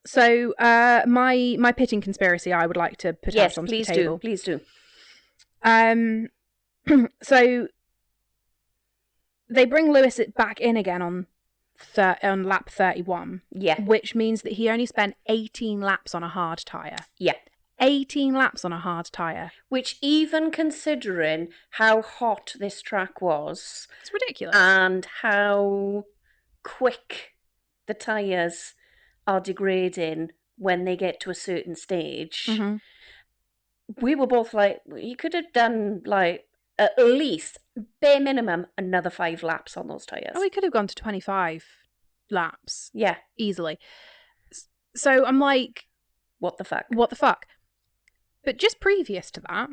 So my pitting conspiracy I would like to put out onto the table. Please do. So they bring Lewis back in again on lap 31. Yeah. Which means that he only spent 18 laps on a hard tyre. Yeah. 18 laps on a hard tyre. Which, even considering how hot this track was... It's ridiculous. And how quick the tyres are degrading when they get to a certain stage. Mm-hmm. We were both like, you could have done, like, at least, bare minimum, another 5 laps on those tyres. Oh, we could have gone to 25 laps. Yeah. Easily. So I'm like... What the fuck? But just previous to that,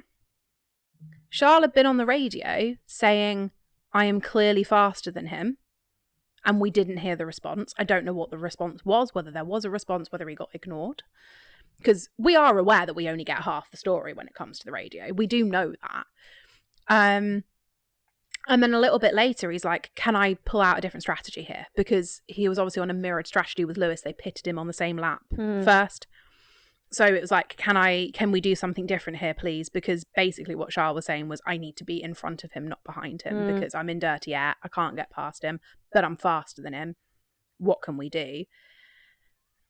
Charles had been on the radio saying, I am clearly faster than him. And we didn't hear the response. I don't know what the response was, whether there was a response, whether he got ignored. Because we are aware that we only get half the story when it comes to the radio. We do know that. And then a little bit later, he's like, can I pull out a different strategy here? Because he was obviously on a mirrored strategy with Lewis. They pitted him on the same lap first. So it was like, can we do something different here, please? Because basically what Charles was saying was, I need to be in front of him, not behind him, because I'm in dirty air. I can't get past him. but I'm faster than him. What can we do?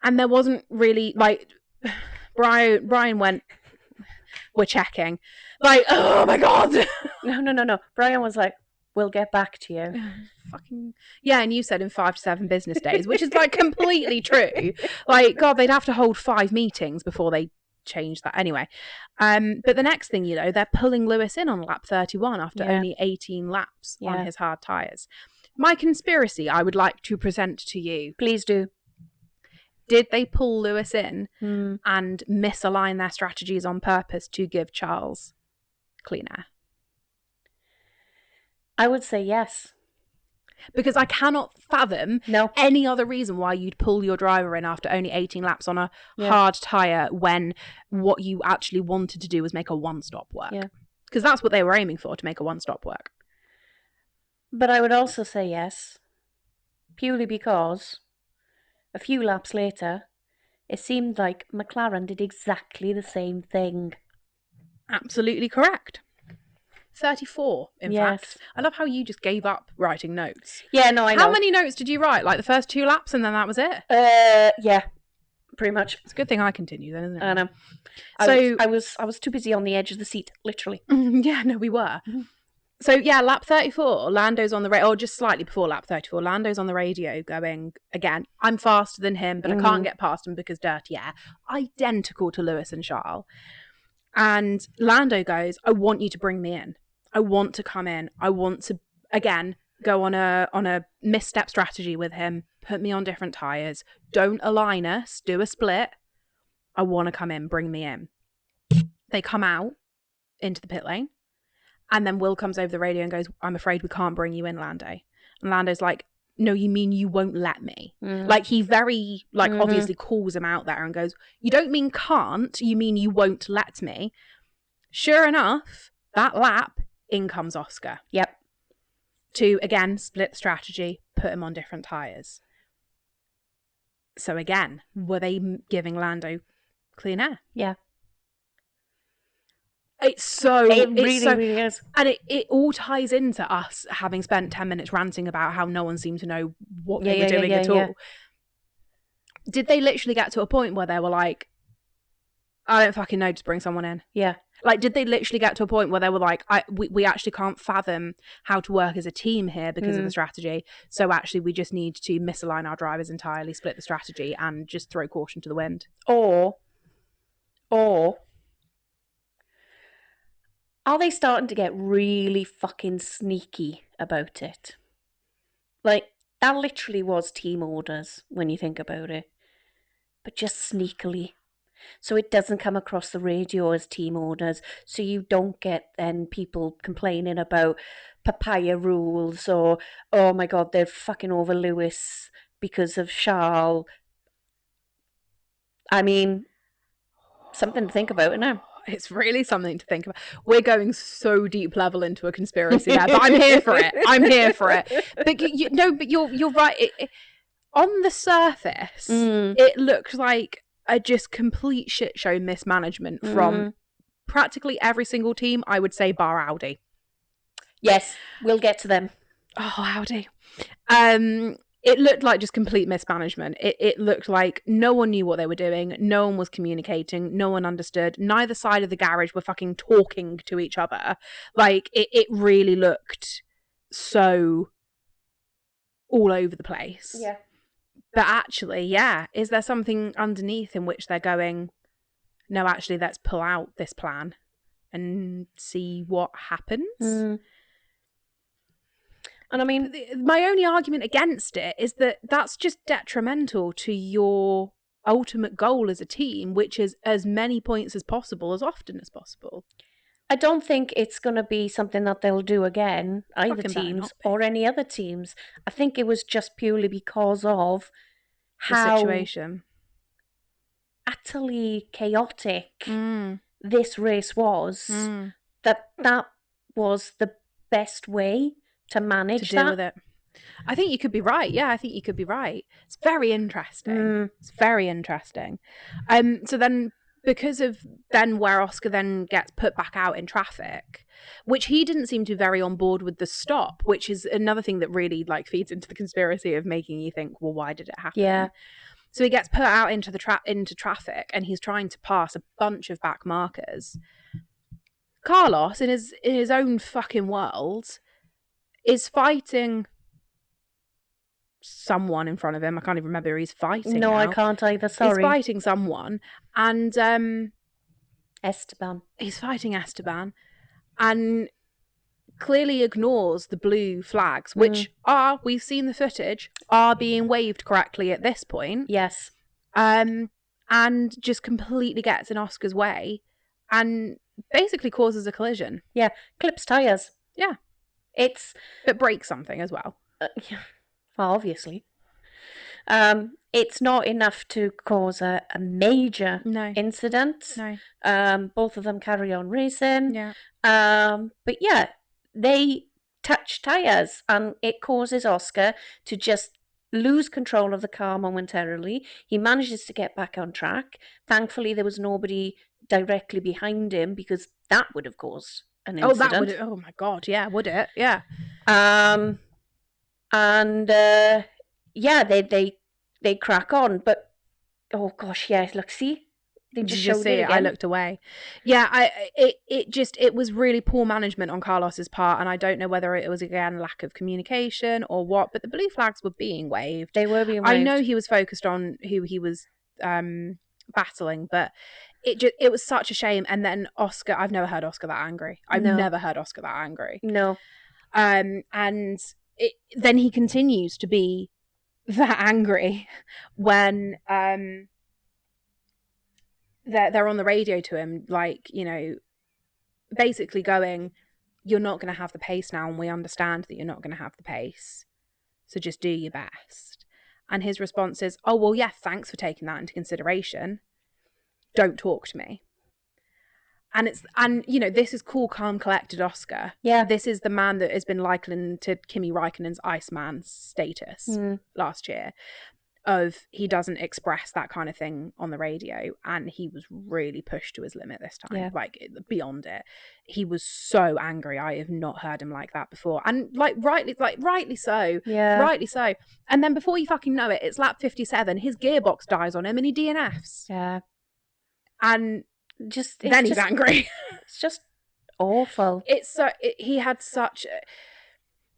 And there wasn't really, like, Brian went, we're checking. Like, oh my God. No. Brian was like, we'll get back to you. Fucking yeah, and you said in 5 to 7 business days, which is like completely true. Like, God, they'd have to hold 5 meetings before they change that anyway. But the next thing you know, they're pulling Lewis in on lap 31 after only 18 laps on his hard tyres. My conspiracy I would like to present to you. Please do. Did they pull Lewis in and misalign their strategies on purpose to give Charles clean air? I would say yes. Because I cannot fathom any other reason why you'd pull your driver in after only 18 laps on a hard tyre when what you actually wanted to do was make a one-stop work. Because that's what they were aiming for, to make a one-stop work. But I would also say yes, purely because a few laps later, it seemed like McLaren did exactly the same thing. Absolutely correct. 34, in fact. I love how you just gave up writing notes. Yeah, no, I know. How many notes did you write? Like the first 2 laps and then that was it? Yeah, pretty much. It's a good thing I continue then, isn't it? I know. So I was too busy on the edge of the seat, literally. Yeah, no, we were. So yeah, lap 34, Lando's on the radio, or just slightly before lap 34, Lando's on the radio going, again, I'm faster than him, but I can't get past him because dirty air. Identical to Lewis and Charles. And Lando goes, I want you to bring me in. I want to come in. I want to, again, go on a misstep strategy with him. Put me on different tyres. Don't align us. Do a split. I want to come in. Bring me in. They come out into the pit lane. And then Will comes over the radio and goes, I'm afraid we can't bring you in, Lando. And Lando's like, no, you mean you won't let me? Like, he very, obviously calls him out there and goes, you don't mean can't, you mean you won't let me. Sure enough, that lap, in comes Oscar. Yep. To, again, split the strategy, put him on different tyres. So again, were they giving Lando clean air? Yeah. It really is. And it all ties into us having spent 10 minutes ranting about how no one seemed to know what they were doing at all. Yeah. Did they literally get to a point where they were like, I don't fucking know, just bring someone in? Yeah. Like, did they literally get to a point where they were like, we actually can't fathom how to work as a team here because of the strategy. So actually we just need to misalign our drivers entirely, split the strategy and just throw caution to the wind. Or are they starting to get really fucking sneaky about it? Like, that literally was team orders when you think about it. But just sneakily. So it doesn't come across the radio as team orders. So you don't get then people complaining about papaya rules or, oh my God, they're fucking over Lewis because of Charles. I mean, something to think about, isn't it? It's really something to think about. We're going so deep level into a conspiracy there, but I'm here for it. I'm here for it. But you're right. On the surface, it looks like a just complete shit show mismanagement from practically every single team. I would say bar Audi. Yes, we'll get to them. Oh, Audi. It looked like just complete mismanagement. It looked like no one knew what they were doing. No one was communicating. No one understood. Neither side of the garage were fucking talking to each other. Like, it really looked so all over the place. Yeah. But actually, yeah, is there something underneath in which they're going, no, actually, let's pull out this plan and see what happens? And I mean, my only argument against it is that that's just detrimental to your ultimate goal as a team, which is as many points as possible, as often as possible. I don't think it's going to be something that they'll do again, either teams or any other teams. I think it was just purely because of the situation. Utterly chaotic this race was, that was the best way to manage to deal with it. I think you could be right. Yeah, I think you could be right. It's very interesting. It's very interesting. So then because of then where Oscar then gets put back out in traffic, which he didn't seem to be very on board with the stop, which is another thing that really like feeds into the conspiracy of making you think, well, why did it happen? Yeah. So he gets put out into into traffic, and he's trying to pass a bunch of back markers. Carlos, in his own fucking world, is fighting someone in front of him. I can't even remember who he's fighting. No, now. I can't either. Sorry. He's fighting someone, and Esteban. He's fighting Esteban, and clearly ignores the blue flags, which are, we've seen the footage, are being waved correctly at this point. Yes. And just completely gets in Oscar's way, and basically causes a collision. Yeah, clips tires. Yeah, but breaks something as well. Yeah. Well, obviously. It's not enough to cause a major incident. No. Both of them carry on racing. Yeah. But yeah, they touch tires, and it causes Oscar to just lose control of the car momentarily. He manages to get back on track. Thankfully, there was nobody directly behind him, because that would have caused an incident. Oh, that would. Oh my god, yeah, would it? Yeah. And yeah, they crack on, but oh gosh, yeah, look, see, they just showed it again. I looked away. Yeah, it was really poor management on Carlos's part, and I don't know whether it was again lack of communication or what, but the blue flags were being waved. They were being waved. I know he was focused on who he was battling, but it was such a shame. And then Oscar, I've never heard Oscar that angry. I've never heard Oscar that angry. No. And then he continues to be that angry when they're on the radio to him, like, you know, basically going, you're not going to have the pace now, and we understand that you're not going to have the pace, so just do your best. And his response is, oh, well, yeah, thanks for taking that into consideration. Don't talk to me. And you know, this is cool, calm, collected Oscar. Yeah. This is the man that has been likened to Kimi Räikkönen's Iceman status last year, of he doesn't express that kind of thing on the radio, and he was really pushed to his limit this time, like beyond it. He was so angry. I have not heard him like that before, and rightly so. Yeah, rightly so. And then before you fucking know it, it's lap 57. His gearbox dies on him, and he DNFs. Yeah, and he's angry. It's just awful. He had such,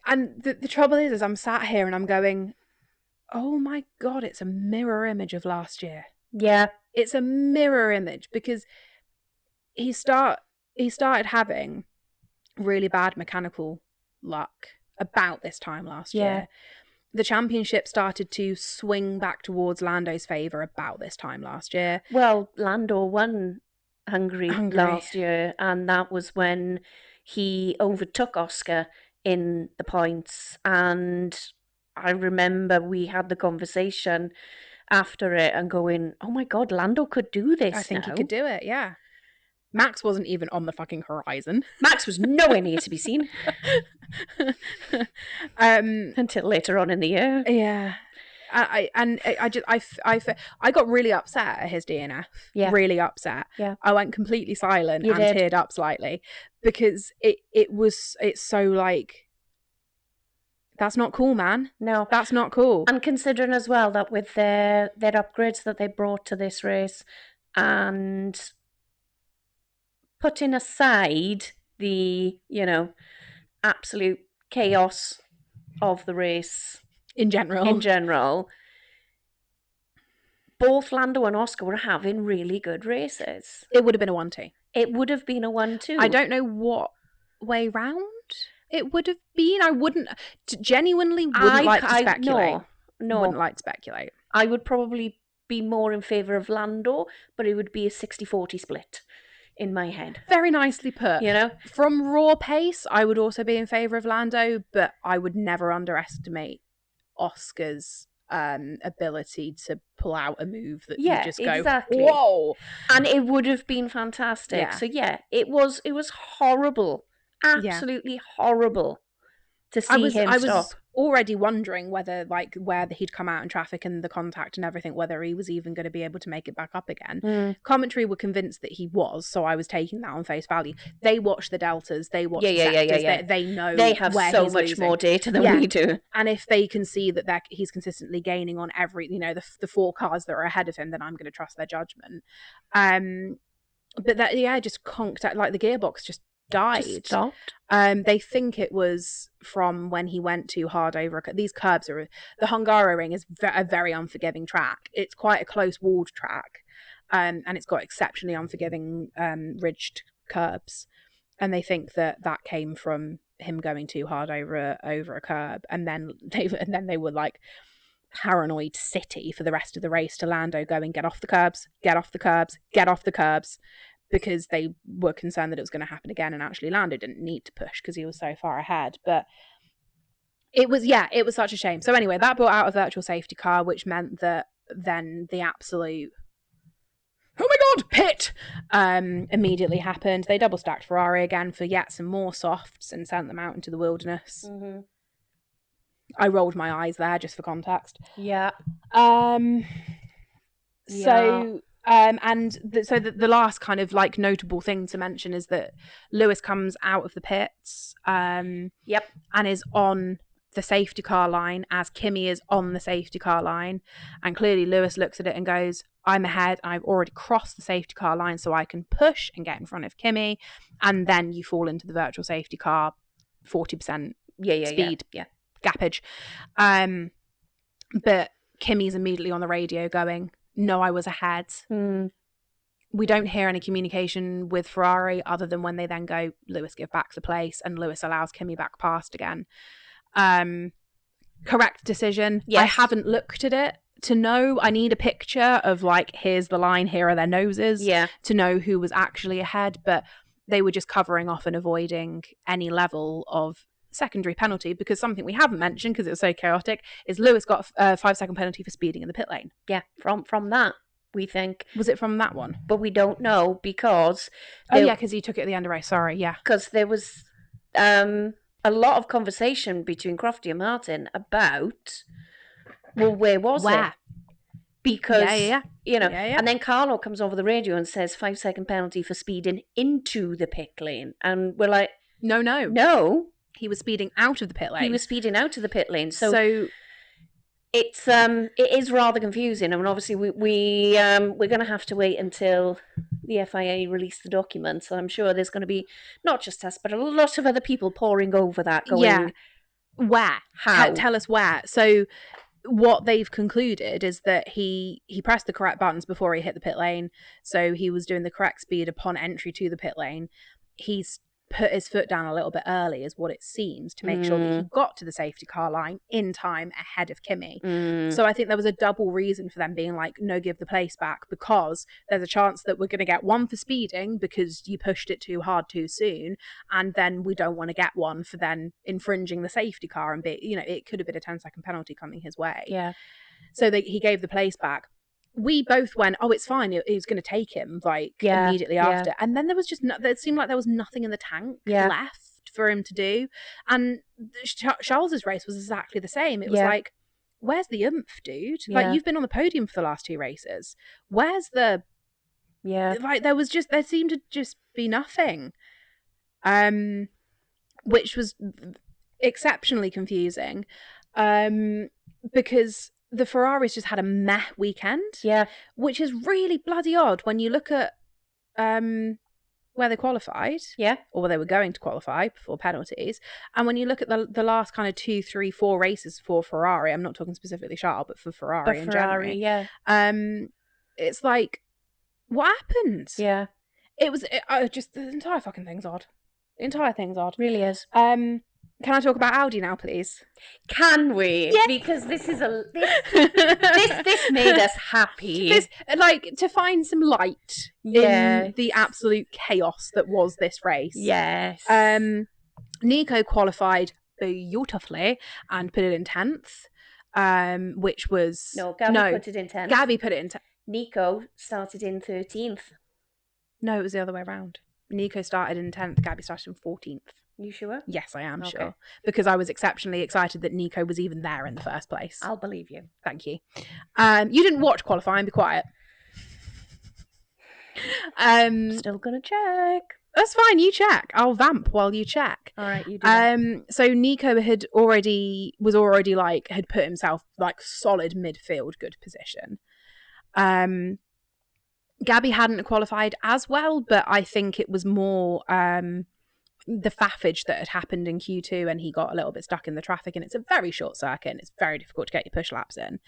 and the trouble is I'm sat here and I'm going, oh my god, it's a mirror image of last year. Yeah, it's a mirror image, because he started having really bad mechanical luck about this time last year. The championship started to swing back towards Lando's favour about this time last year. Well, Lando won Hungary last year, and that was when he overtook Oscar in the points. And I remember we had the conversation after it and going, oh my god, Lando could do this. I think he could do it, yeah. Max wasn't even on the fucking horizon. Max was nowhere near to be seen. Until later on in the year. Yeah. I got really upset at his DNF. Yeah. Really upset. Yeah. I went completely silent and did. teared up slightly, because it's so like, that's not cool, man. No. That's not cool. And considering as well that with their upgrades that they brought to this race, and putting aside the, you know, absolute chaos of the race in general, both Lando and Oscar were having really good races. It would have been a 1-2. It would have been a 1-2. I don't know what way round it would have been. I wouldn't genuinely like to speculate. No, wouldn't like to speculate. I would probably be more in favour of Lando, but it would be a 60-40 split in my head. Very nicely put. You know, from raw pace, I would also be in favour of Lando, but I would never underestimate Oscar's ability to pull out a move that you just go, exactly. Whoa! And it would have been fantastic. Yeah. So yeah, it was horrible. Absolutely horrible to see him stop. already wondering whether, like, where he'd come out in traffic and the contact and everything, whether he was even going to be able to make it back up again. Commentary were convinced that he was, so I was taking that on face value. They watch the deltas, they watch the sectors, they know they have where so he's much losing. more data than we do. And if they can see that he's consistently gaining on every, the 4 cars that are ahead of him, then I'm going to trust their judgment. But that, just conked out, like the gearbox just died. Just stopped. They think it was from when he went too hard over these curbs. The Hungaroring is a very unforgiving track. It's quite a close walled track, and it's got exceptionally unforgiving ridged curbs. And they think that came from him going too hard over a curb, and then they were like paranoid city for the rest of the race to Lando going, get off the curbs, get off the curbs, get off the curbs, because they were concerned that it was going to happen again. And actually Lando didn't need to push because he was so far ahead. But it was such a shame. So anyway, that brought out a virtual safety car, which meant that then the absolute, oh my god, pit immediately happened. They double stacked Ferrari again for yet some more softs and sent them out into the wilderness. I rolled my eyes there just for context. Yeah. So the last kind of like notable thing to mention is that Lewis comes out of the pits and is on the safety car line as Kimi is on the safety car line, and clearly Lewis looks at it and goes, I'm ahead, I've already crossed the safety car line, so I can push and get in front of Kimi. And then you fall into the virtual safety car 40% speed gappage. But Kimi's immediately on the radio going, no, I was ahead. We don't hear any communication with Ferrari other than when they then go, Lewis, give back the place, and Lewis allows Kimi back past again. Correct decision. Yes. I haven't looked at it to know. I need a picture of like, here's the line, here are their noses, to know who was actually ahead. But they were just covering off and avoiding any level of secondary penalty, because something we haven't mentioned because it was so chaotic is Lewis got a 5-second penalty for speeding in the pit lane. From that, we think. Was it from that one? But we don't know because because he took it at the end of the race. Sorry, because there was a lot of conversation between Crofty and Martin about, well, where was it? Because and then Carlo comes over the radio and says 5-second penalty for speeding into the pit lane, and we're like, no. He was speeding out of the pit lane. So it's it is rather confusing. I mean, obviously we're going to have to wait until the FIA release the documents. So I'm sure there's going to be not just us, but a lot of other people poring over that, going, where? How? Tell us where. So what they've concluded is that he pressed the correct buttons before he hit the pit lane. So he was doing the correct speed upon entry to the pit lane. He's put his foot down a little bit early, is what it seems, to make sure that he got to the safety car line in time ahead of Kimi. So I think there was a double reason for them being like, no, give the place back, because there's a chance that we're going to get one for speeding because you pushed it too hard too soon, and then we don't want to get one for then infringing the safety car and it could have been a 10-second penalty coming his way. So he gave the place back. We both went, oh, it's fine. It was going to take him immediately after. And then there was it seemed like there was nothing in the tank left for him to do. And Charles's race was exactly the same. It was like, where's the oomph, dude? Like, you've been on the podium for the last 2 races. Where's the... Like, there seemed to just be nothing. Which was exceptionally confusing. Because the Ferraris just had a meh weekend. Which is really bloody odd when you look at where they qualified. Or where they were going to qualify before penalties. And when you look at the last kind of 2, 3, 4 races for Ferrari, I'm not talking specifically Charles, but for Ferrari in general. It's like, what happened? It was just, the entire fucking thing's odd. The entire thing's odd. Really is. Can I talk about Audi now, please? Can we? Yeah. Because this is this made us happy. To find some light in the absolute chaos that was this race. Yes. Nico qualified beautifully and put it in 10th, which was... No, Gabby put it in 10th. Gabby put it in 10th. Nico started in 13th. No, it was the other way around. Nico started in 10th, Gabby started in 14th. You sure? Yes, I am sure. Because I was exceptionally excited that Nico was even there in the first place. I'll believe you. Thank you. You didn't watch qualifying, be quiet. Still gonna check. That's fine, you check. I'll vamp while you check. All right, you do that. So Nico had already had put himself like solid midfield, good position. Gabby hadn't qualified as well, but I think it was more the faffage that had happened in Q2 and he got a little bit stuck in the traffic, and it's a very short circuit and it's very difficult to get your push laps in.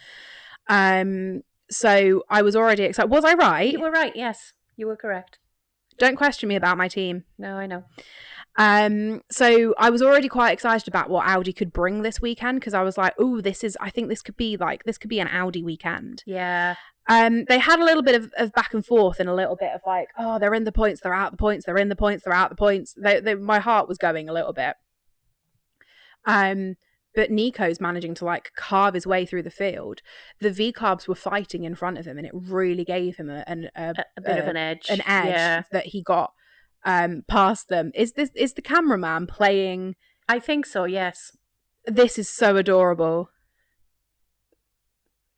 So I was already excited. Was I right? You were right, yes. You were correct. Don't question me about my team. No, I know. So I was already quite excited about what Audi could bring this weekend, because I was like, oh, I think this could be an Audi weekend. Yeah. They had a little bit of back and forth and a little bit of like, oh, they're in the points, they're out the points, they're in the points, they're out the points. My heart was going a little bit. But Nico's managing to like carve his way through the field. The V-carbs were fighting in front of him, and it really gave him a bit of an edge. That he got past them. Is the cameraman playing? I think so, yes. This is so adorable.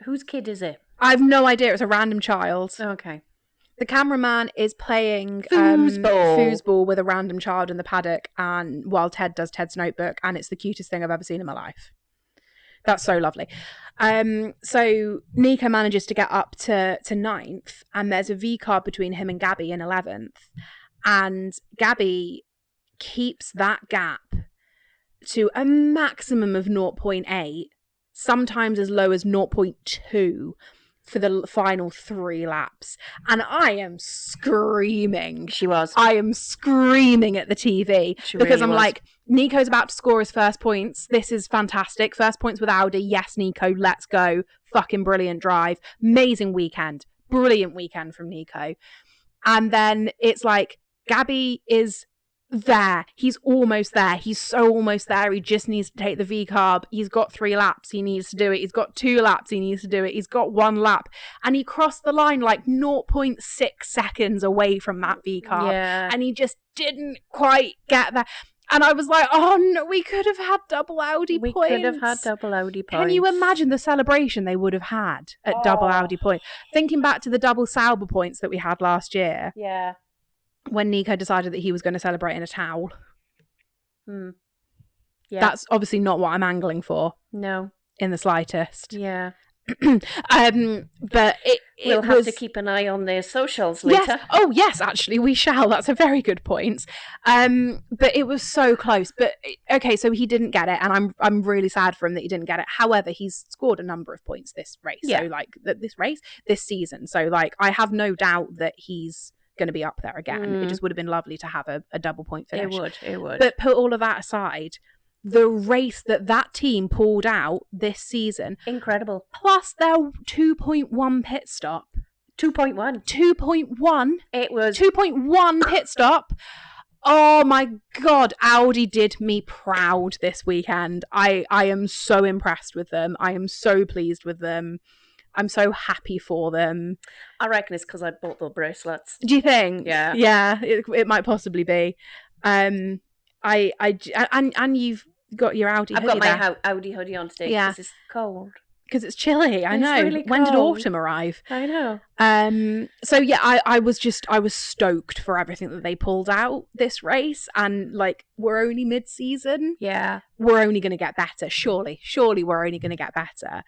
Whose kid is it? I have no idea. It's a random child. Okay. The cameraman is playing foosball with a random child in the paddock, and while Ted does Ted's Notebook, and it's the cutest thing I've ever seen in my life. That's so lovely. So Nico manages to get up to 9th, and there's a V-carb between him and Gabby in 11th, and Gabby keeps that gap to a maximum of 0.8, sometimes as low as 0.2 for the final 3 laps. And I am screaming. She was. I am screaming at the TV because I'm like, Nico's about to score his first points. This is fantastic. First points with Audi. Yes, Nico, let's go. Fucking brilliant drive. Amazing weekend. Brilliant weekend from Nico. And then it's like, Gabby is there. He's almost there. He's so almost there. He just needs to take the V-carb. He's got 3 laps. He needs to do it. He's got 2 laps. He needs to do it. He's got 1 lap. And he crossed the line like 0.6 seconds away from that V-carb. Yeah. And he just didn't quite get there. And I was like, oh no, we could have had double Audi points. We could have had double Audi points. Can you imagine the celebration they would have had at double Audi points? Thinking back to the double Sauber points that we had last year. Yeah. When Nico decided that he was going to celebrate in a towel. Yeah. That's obviously not what I'm angling for. No. In the slightest. Yeah. But we'll have to keep an eye on their socials later. Yes. Oh, yes, actually, we shall. That's a very good point. But it was so close. But okay, so he didn't get it, and I'm really sad for him that he didn't get it. However, he's scored a number of points this race. Yeah. So like this season. So like I have no doubt that he's going to be up there again. It just would have been lovely to have a double point finish. It would. But put all of that aside, the race that team pulled out this season, incredible. Plus their 2.1 pit stop. 2.1. It was 2.1 pit stop. Oh my god, Audi did me proud this weekend. I am so impressed with them. I am so pleased with them. I'm so happy for them. I reckon it's because I bought the bracelets. Do you think? Yeah. Yeah, it might possibly be. And you've got your Audi hoodie. I've got my Audi hoodie on today because it's cold. Because it's chilly, I know. Really when did autumn arrive? I know. So yeah, I was stoked for everything that they pulled out this race, and like we're only mid-season. Yeah. We're only going to get better. Surely we're only going to get better.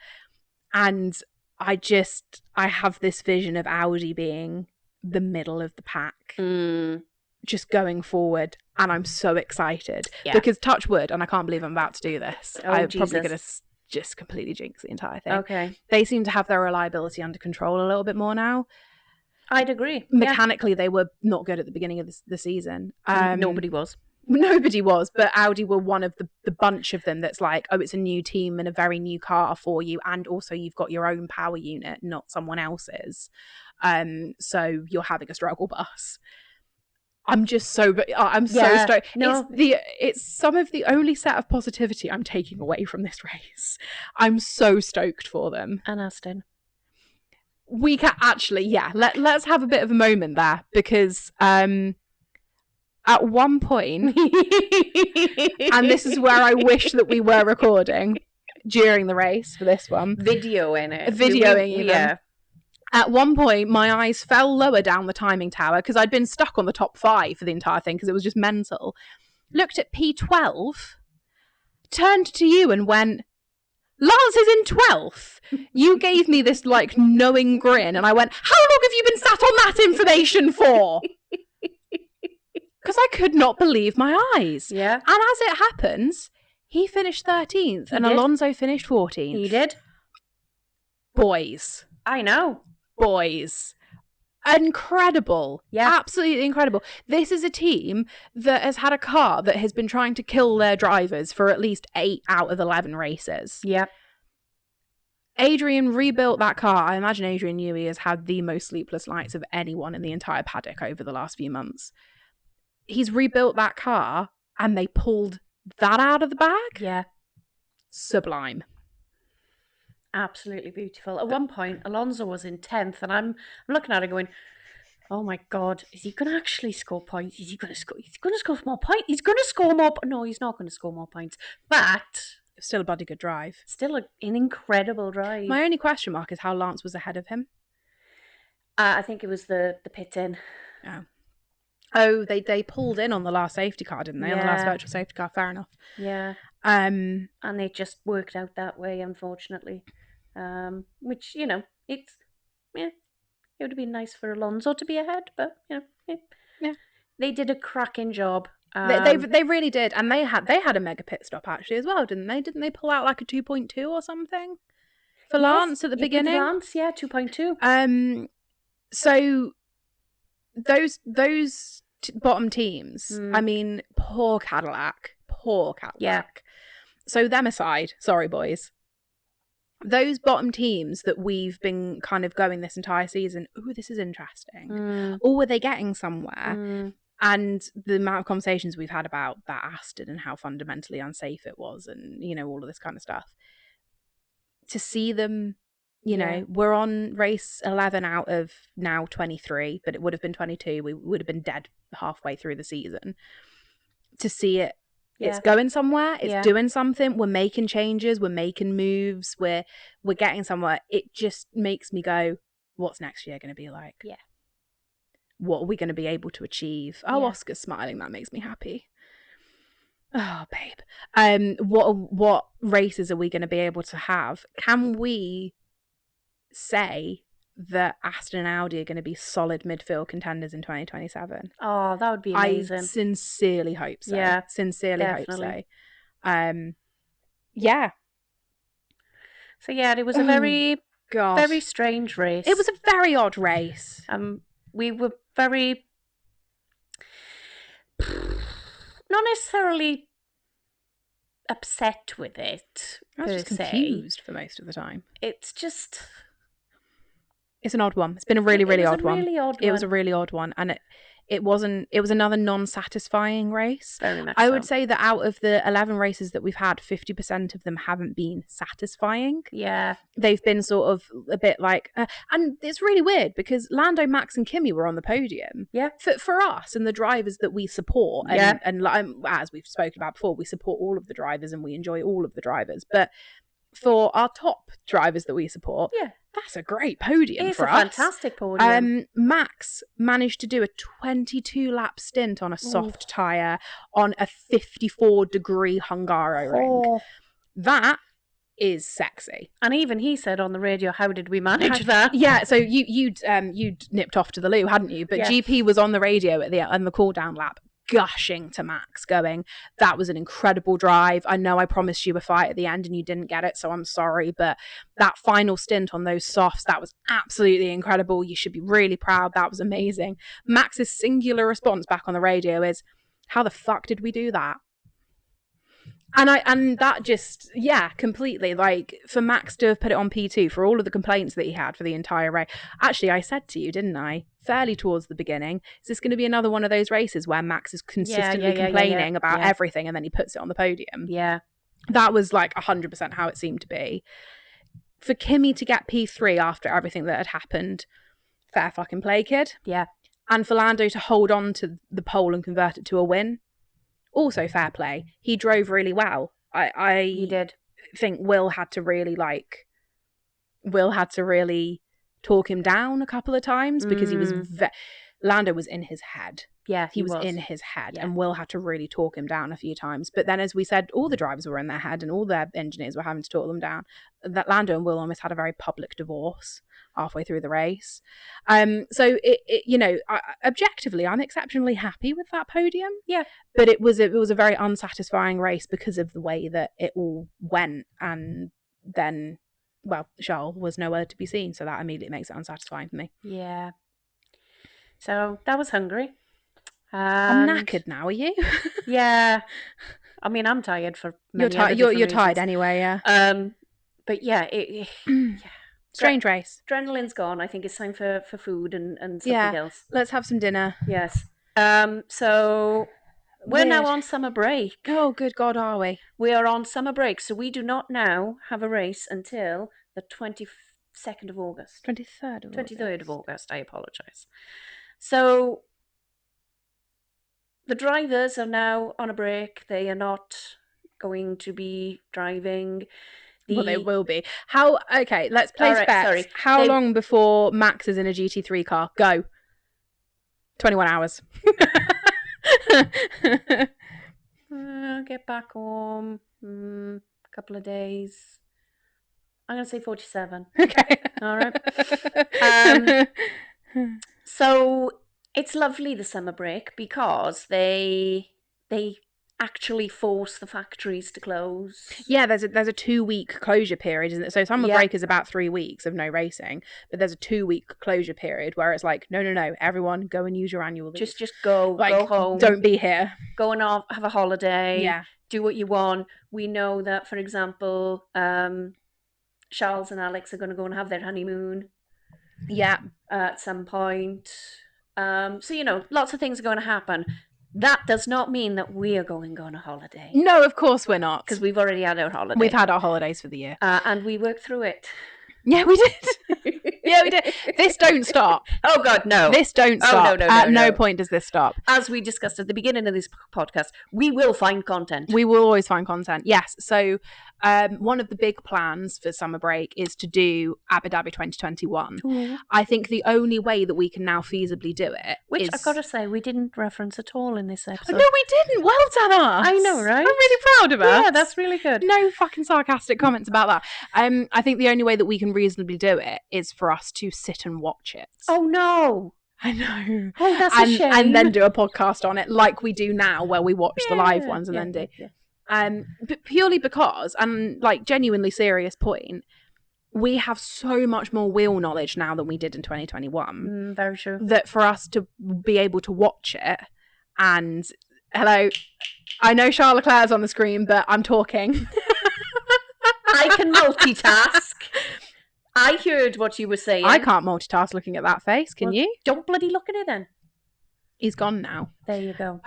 And I have this vision of Audi being the middle of the pack, just going forward, and I'm so excited because touch wood, and I can't believe I'm about to do this. I'm probably going to just completely jinx the entire thing. Okay. They seem to have their reliability under control a little bit more now. I'd agree. Mechanically, they were not good at the beginning of the season. Nobody was, but Audi were one of the bunch of them that's like, oh, it's a new team and a very new car for you, and also you've got your own power unit, not someone else's. So you're having a struggle bus. I'm so stoked. No. It's some of the only set of positivity I'm taking away from this race. I'm so stoked for them. And Aston. We can actually, let's have a bit of a moment there, because at one point, and this is where I wish that we were recording during the race for this one. Videoing it. Videoing even. Yeah. At one point, my eyes fell lower down the timing tower because I'd been stuck on the top 5 for the entire thing because it was just mental. Looked at P12, turned to you and went, Lance is in 12th. You gave me this like knowing grin and I went, how long have you been sat on that information for? Because I could not believe my eyes. Yeah. And as it happens, he finished 13th and Alonso finished 14th. He did. Boys. I know. Boys. Incredible. Yeah. Absolutely incredible. This is a team that has had a car that has been trying to kill their drivers for at least 8 out of 11 races. Yeah. Adrian rebuilt that car. I imagine Adrian Newey has had the most sleepless nights of anyone in the entire paddock over the last few months. He's rebuilt that car and they pulled that out of the bag. Yeah. Sublime. Absolutely beautiful. At one point, Alonso was in 10th, and I'm looking at it going, oh my God, is he going to actually score points? Is he going to score? He's going to score more points. He's going to score more. No, he's not going to score more points. But it's still a bloody good drive. Still an incredible drive. My only question mark is how Lance was ahead of him. I think it was the pit in. Yeah. Oh, they pulled in on the last safety car, didn't they? Yeah. On the last virtual safety car. Fair enough. Yeah. And it just worked out that way, unfortunately. Which, it would have been nice for Alonso to be ahead, but they did a cracking job. They really did, and they had a mega pit stop actually as well, didn't they? Didn't they pull out like a 2.2 or something for Lance at the beginning? Lance, 2.2. So those bottom teams. I mean, poor Cadillac. Yeah. So them aside, sorry boys. Those bottom teams that we've been kind of going this entire season, ooh, this is interesting. Or were they getting somewhere? And the amount of conversations we've had about that Aston and how fundamentally unsafe it was and, all of this kind of stuff. To see them, we're on race 11 out of now 23, but it would have been 22. We would have been dead halfway through the season. To see it. It's going somewhere. It's doing something. We're making changes. We're making moves. We're getting somewhere. It just makes me go, what's next year going to be like? Yeah. What are we going to be able to achieve? Oh, Oscar's smiling. That makes me happy. Oh, babe. What races are we going to be able to have? Can we say that Aston and Audi are going to be solid midfield contenders in 2027. Oh, that would be amazing. I sincerely hope so. Yeah, sincerely definitely. hope so. Yeah. So yeah, it was a very strange race. It was a very odd race. We were very not necessarily upset with it. I was just confused for most of the time. It's an odd one. It's been a really, really odd one. It was a really odd one. And it was another non-satisfying race. Very much I would say that out of the 11 races that we've had, 50% of them haven't been satisfying. Yeah. They've been sort of a bit like... and it's really weird because Lando, Max and Kimi were on the podium. Yeah. For us and the drivers that we support. And as we've spoken about before, we support all of the drivers and we enjoy all of the drivers. But for our top drivers that we support... Yeah. That's a great podium for us. It's a fantastic podium. Max managed to do a 22-lap stint on a soft tyre on a 54-degree Hungaroring. Oh. That is sexy. And even he said on the radio, how did we manage that? Yeah, so you'd nipped off to the loo, hadn't you? But GP was on the radio on the cool-down lap, gushing to Max, going, that was an incredible drive. I know I promised you a fight at the end and you didn't get it, so I'm sorry, but that final stint on those softs, that was absolutely incredible. You should be really proud. That was amazing. Max's singular response back on the radio is, how the fuck did we do that? And that just, completely, like, for Max to have put it on P2 for all of the complaints that he had for the entire race. Actually, I said to you, didn't I, fairly towards the beginning, is this going to be another one of those races where Max is consistently complaining about everything and then he puts it on the podium? Yeah. That was like 100% how it seemed to be. For Kimi to get P3 after everything that had happened, fair fucking play, kid. Yeah. And for Lando to hold on to the pole and convert it to a win, also fair play. He drove really well. He did. think Will had to really talk him down a couple of times because he was Lando was in his head. Yeah, he was in his head, and Will had to really talk him down a few times. But then, as we said, all the drivers were in their head and all their engineers were having to talk them down. That Lando and Will almost had a very public divorce halfway through the race. So objectively, I'm exceptionally happy with that podium. Yeah, but it was a very unsatisfying race because of the way that it all went, and then, well, Charles was nowhere to be seen, so that immediately makes it unsatisfying for me. Yeah. So that was Hungary. I'm knackered now. Are you? Yeah. I mean, I'm tired for many You're tired anyway. Yeah. But yeah, strange race. Adrenaline's gone. I think it's time for food and something else. Let's have some dinner. Yes. So we're now on summer break. Oh, good God, are we? We are on summer break, so we do not now have a race until the 22nd of August. 23rd of August. I apologise. So the drivers are now on a break. They are not going to be driving. Well, they will be. Okay, let's place bets. Sorry. How long before Max is in a GT3 car? Go. 21 hours. Get back home. A couple of days. I'm going to say 47. Okay. All right. So it's lovely, the summer break, because they actually force the factories to close. Yeah, there's a 2-week closure period, isn't it? So summer break is about 3 weeks of no racing, but there's a 2-week closure period where it's like, no, everyone go and use your annual leave. Just go home. Don't be here. Go and have a holiday. Yeah. Do what you want. We know that, for example, Charles and Alex are going to go and have their honeymoon. Yeah. At some point. So, lots of things are going to happen. That does not mean that we are going on a holiday. No, of course we're not. Because we've already had our holiday. We've had our holidays for the year. And we worked through it. Yeah, we did. Yeah, we did. This don't stop. Oh, God, no. This don't stop. No, At no point does this stop. As we discussed at the beginning of this podcast, we will find content. We will always find content, yes. So one of the big plans for summer break is to do Abu Dhabi 2021. Mm. I think the only way that we can now feasibly do it Which I've got to say, we didn't reference at all in this episode. No, we didn't. Well done us. I know, right? I'm really proud of us. Yeah, that's really good. No fucking sarcastic comments about that. I think the only way that we can reasonably do it is for us to sit and watch it. Oh, no. I know. Oh, that's a shame. And then do a podcast on it like we do now, where we watch the live ones and then do. Yeah. But purely because, and like genuinely serious point, we have so much more wheel knowledge now than we did in 2021. Very true. That for us to be able to watch it, and hello, I know Charles Leclerc's on the screen, but I'm talking. I can multitask. I heard what you were saying. I can't multitask looking at that face, can you? Don't bloody look at it then. He's gone now. There you go.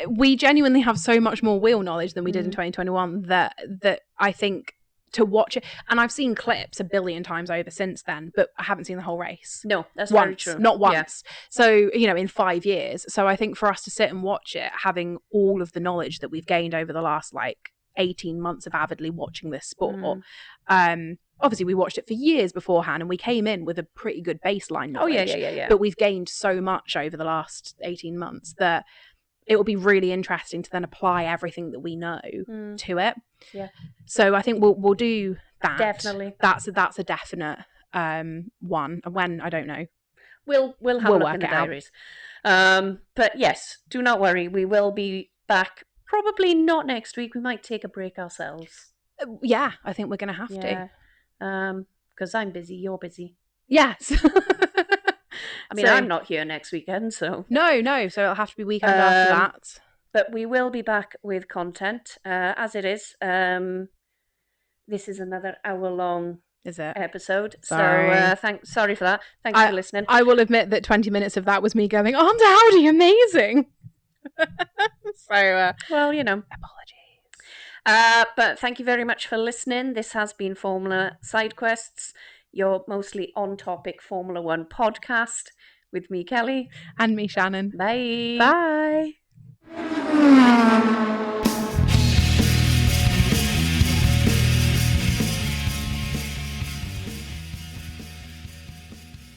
We genuinely have so much more wheel knowledge than we did in 2021 that I think to watch it, and I've seen clips a billion times over since then, but I haven't seen the whole race. No, that's very true. Not once. Yeah. So, in 5 years. So I think for us to sit and watch it, having all of the knowledge that we've gained over the last 18 months of avidly watching this sport, obviously we watched it for years beforehand and we came in with a pretty good baseline knowledge. Oh, yeah. But we've gained so much over the last 18 months that it will be really interesting to then apply everything that we know to it. Yeah. So I think we'll do that. Definitely. That's a definite one. When, I don't know. We'll have a look in the diaries. But yes, do not worry. We will be back. Probably not next week. We might take a break ourselves. Yeah, I think we're going to have to. Because I'm busy, you're busy. Yes. I mean, I'm not here next weekend, so... No, so it'll have to be weekend after that. But we will be back with content. As it is, this is another hour-long episode. Sorry. So, sorry for that. Thanks for listening. I will admit that 20 minutes of that was me going, Auntie Howdy, amazing! So, well, apologies. But thank you very much for listening. This has been Formula SideQuests, your mostly on-topic Formula 1 podcast. With me, Kelly. And me, Shannon. Bye. Bye.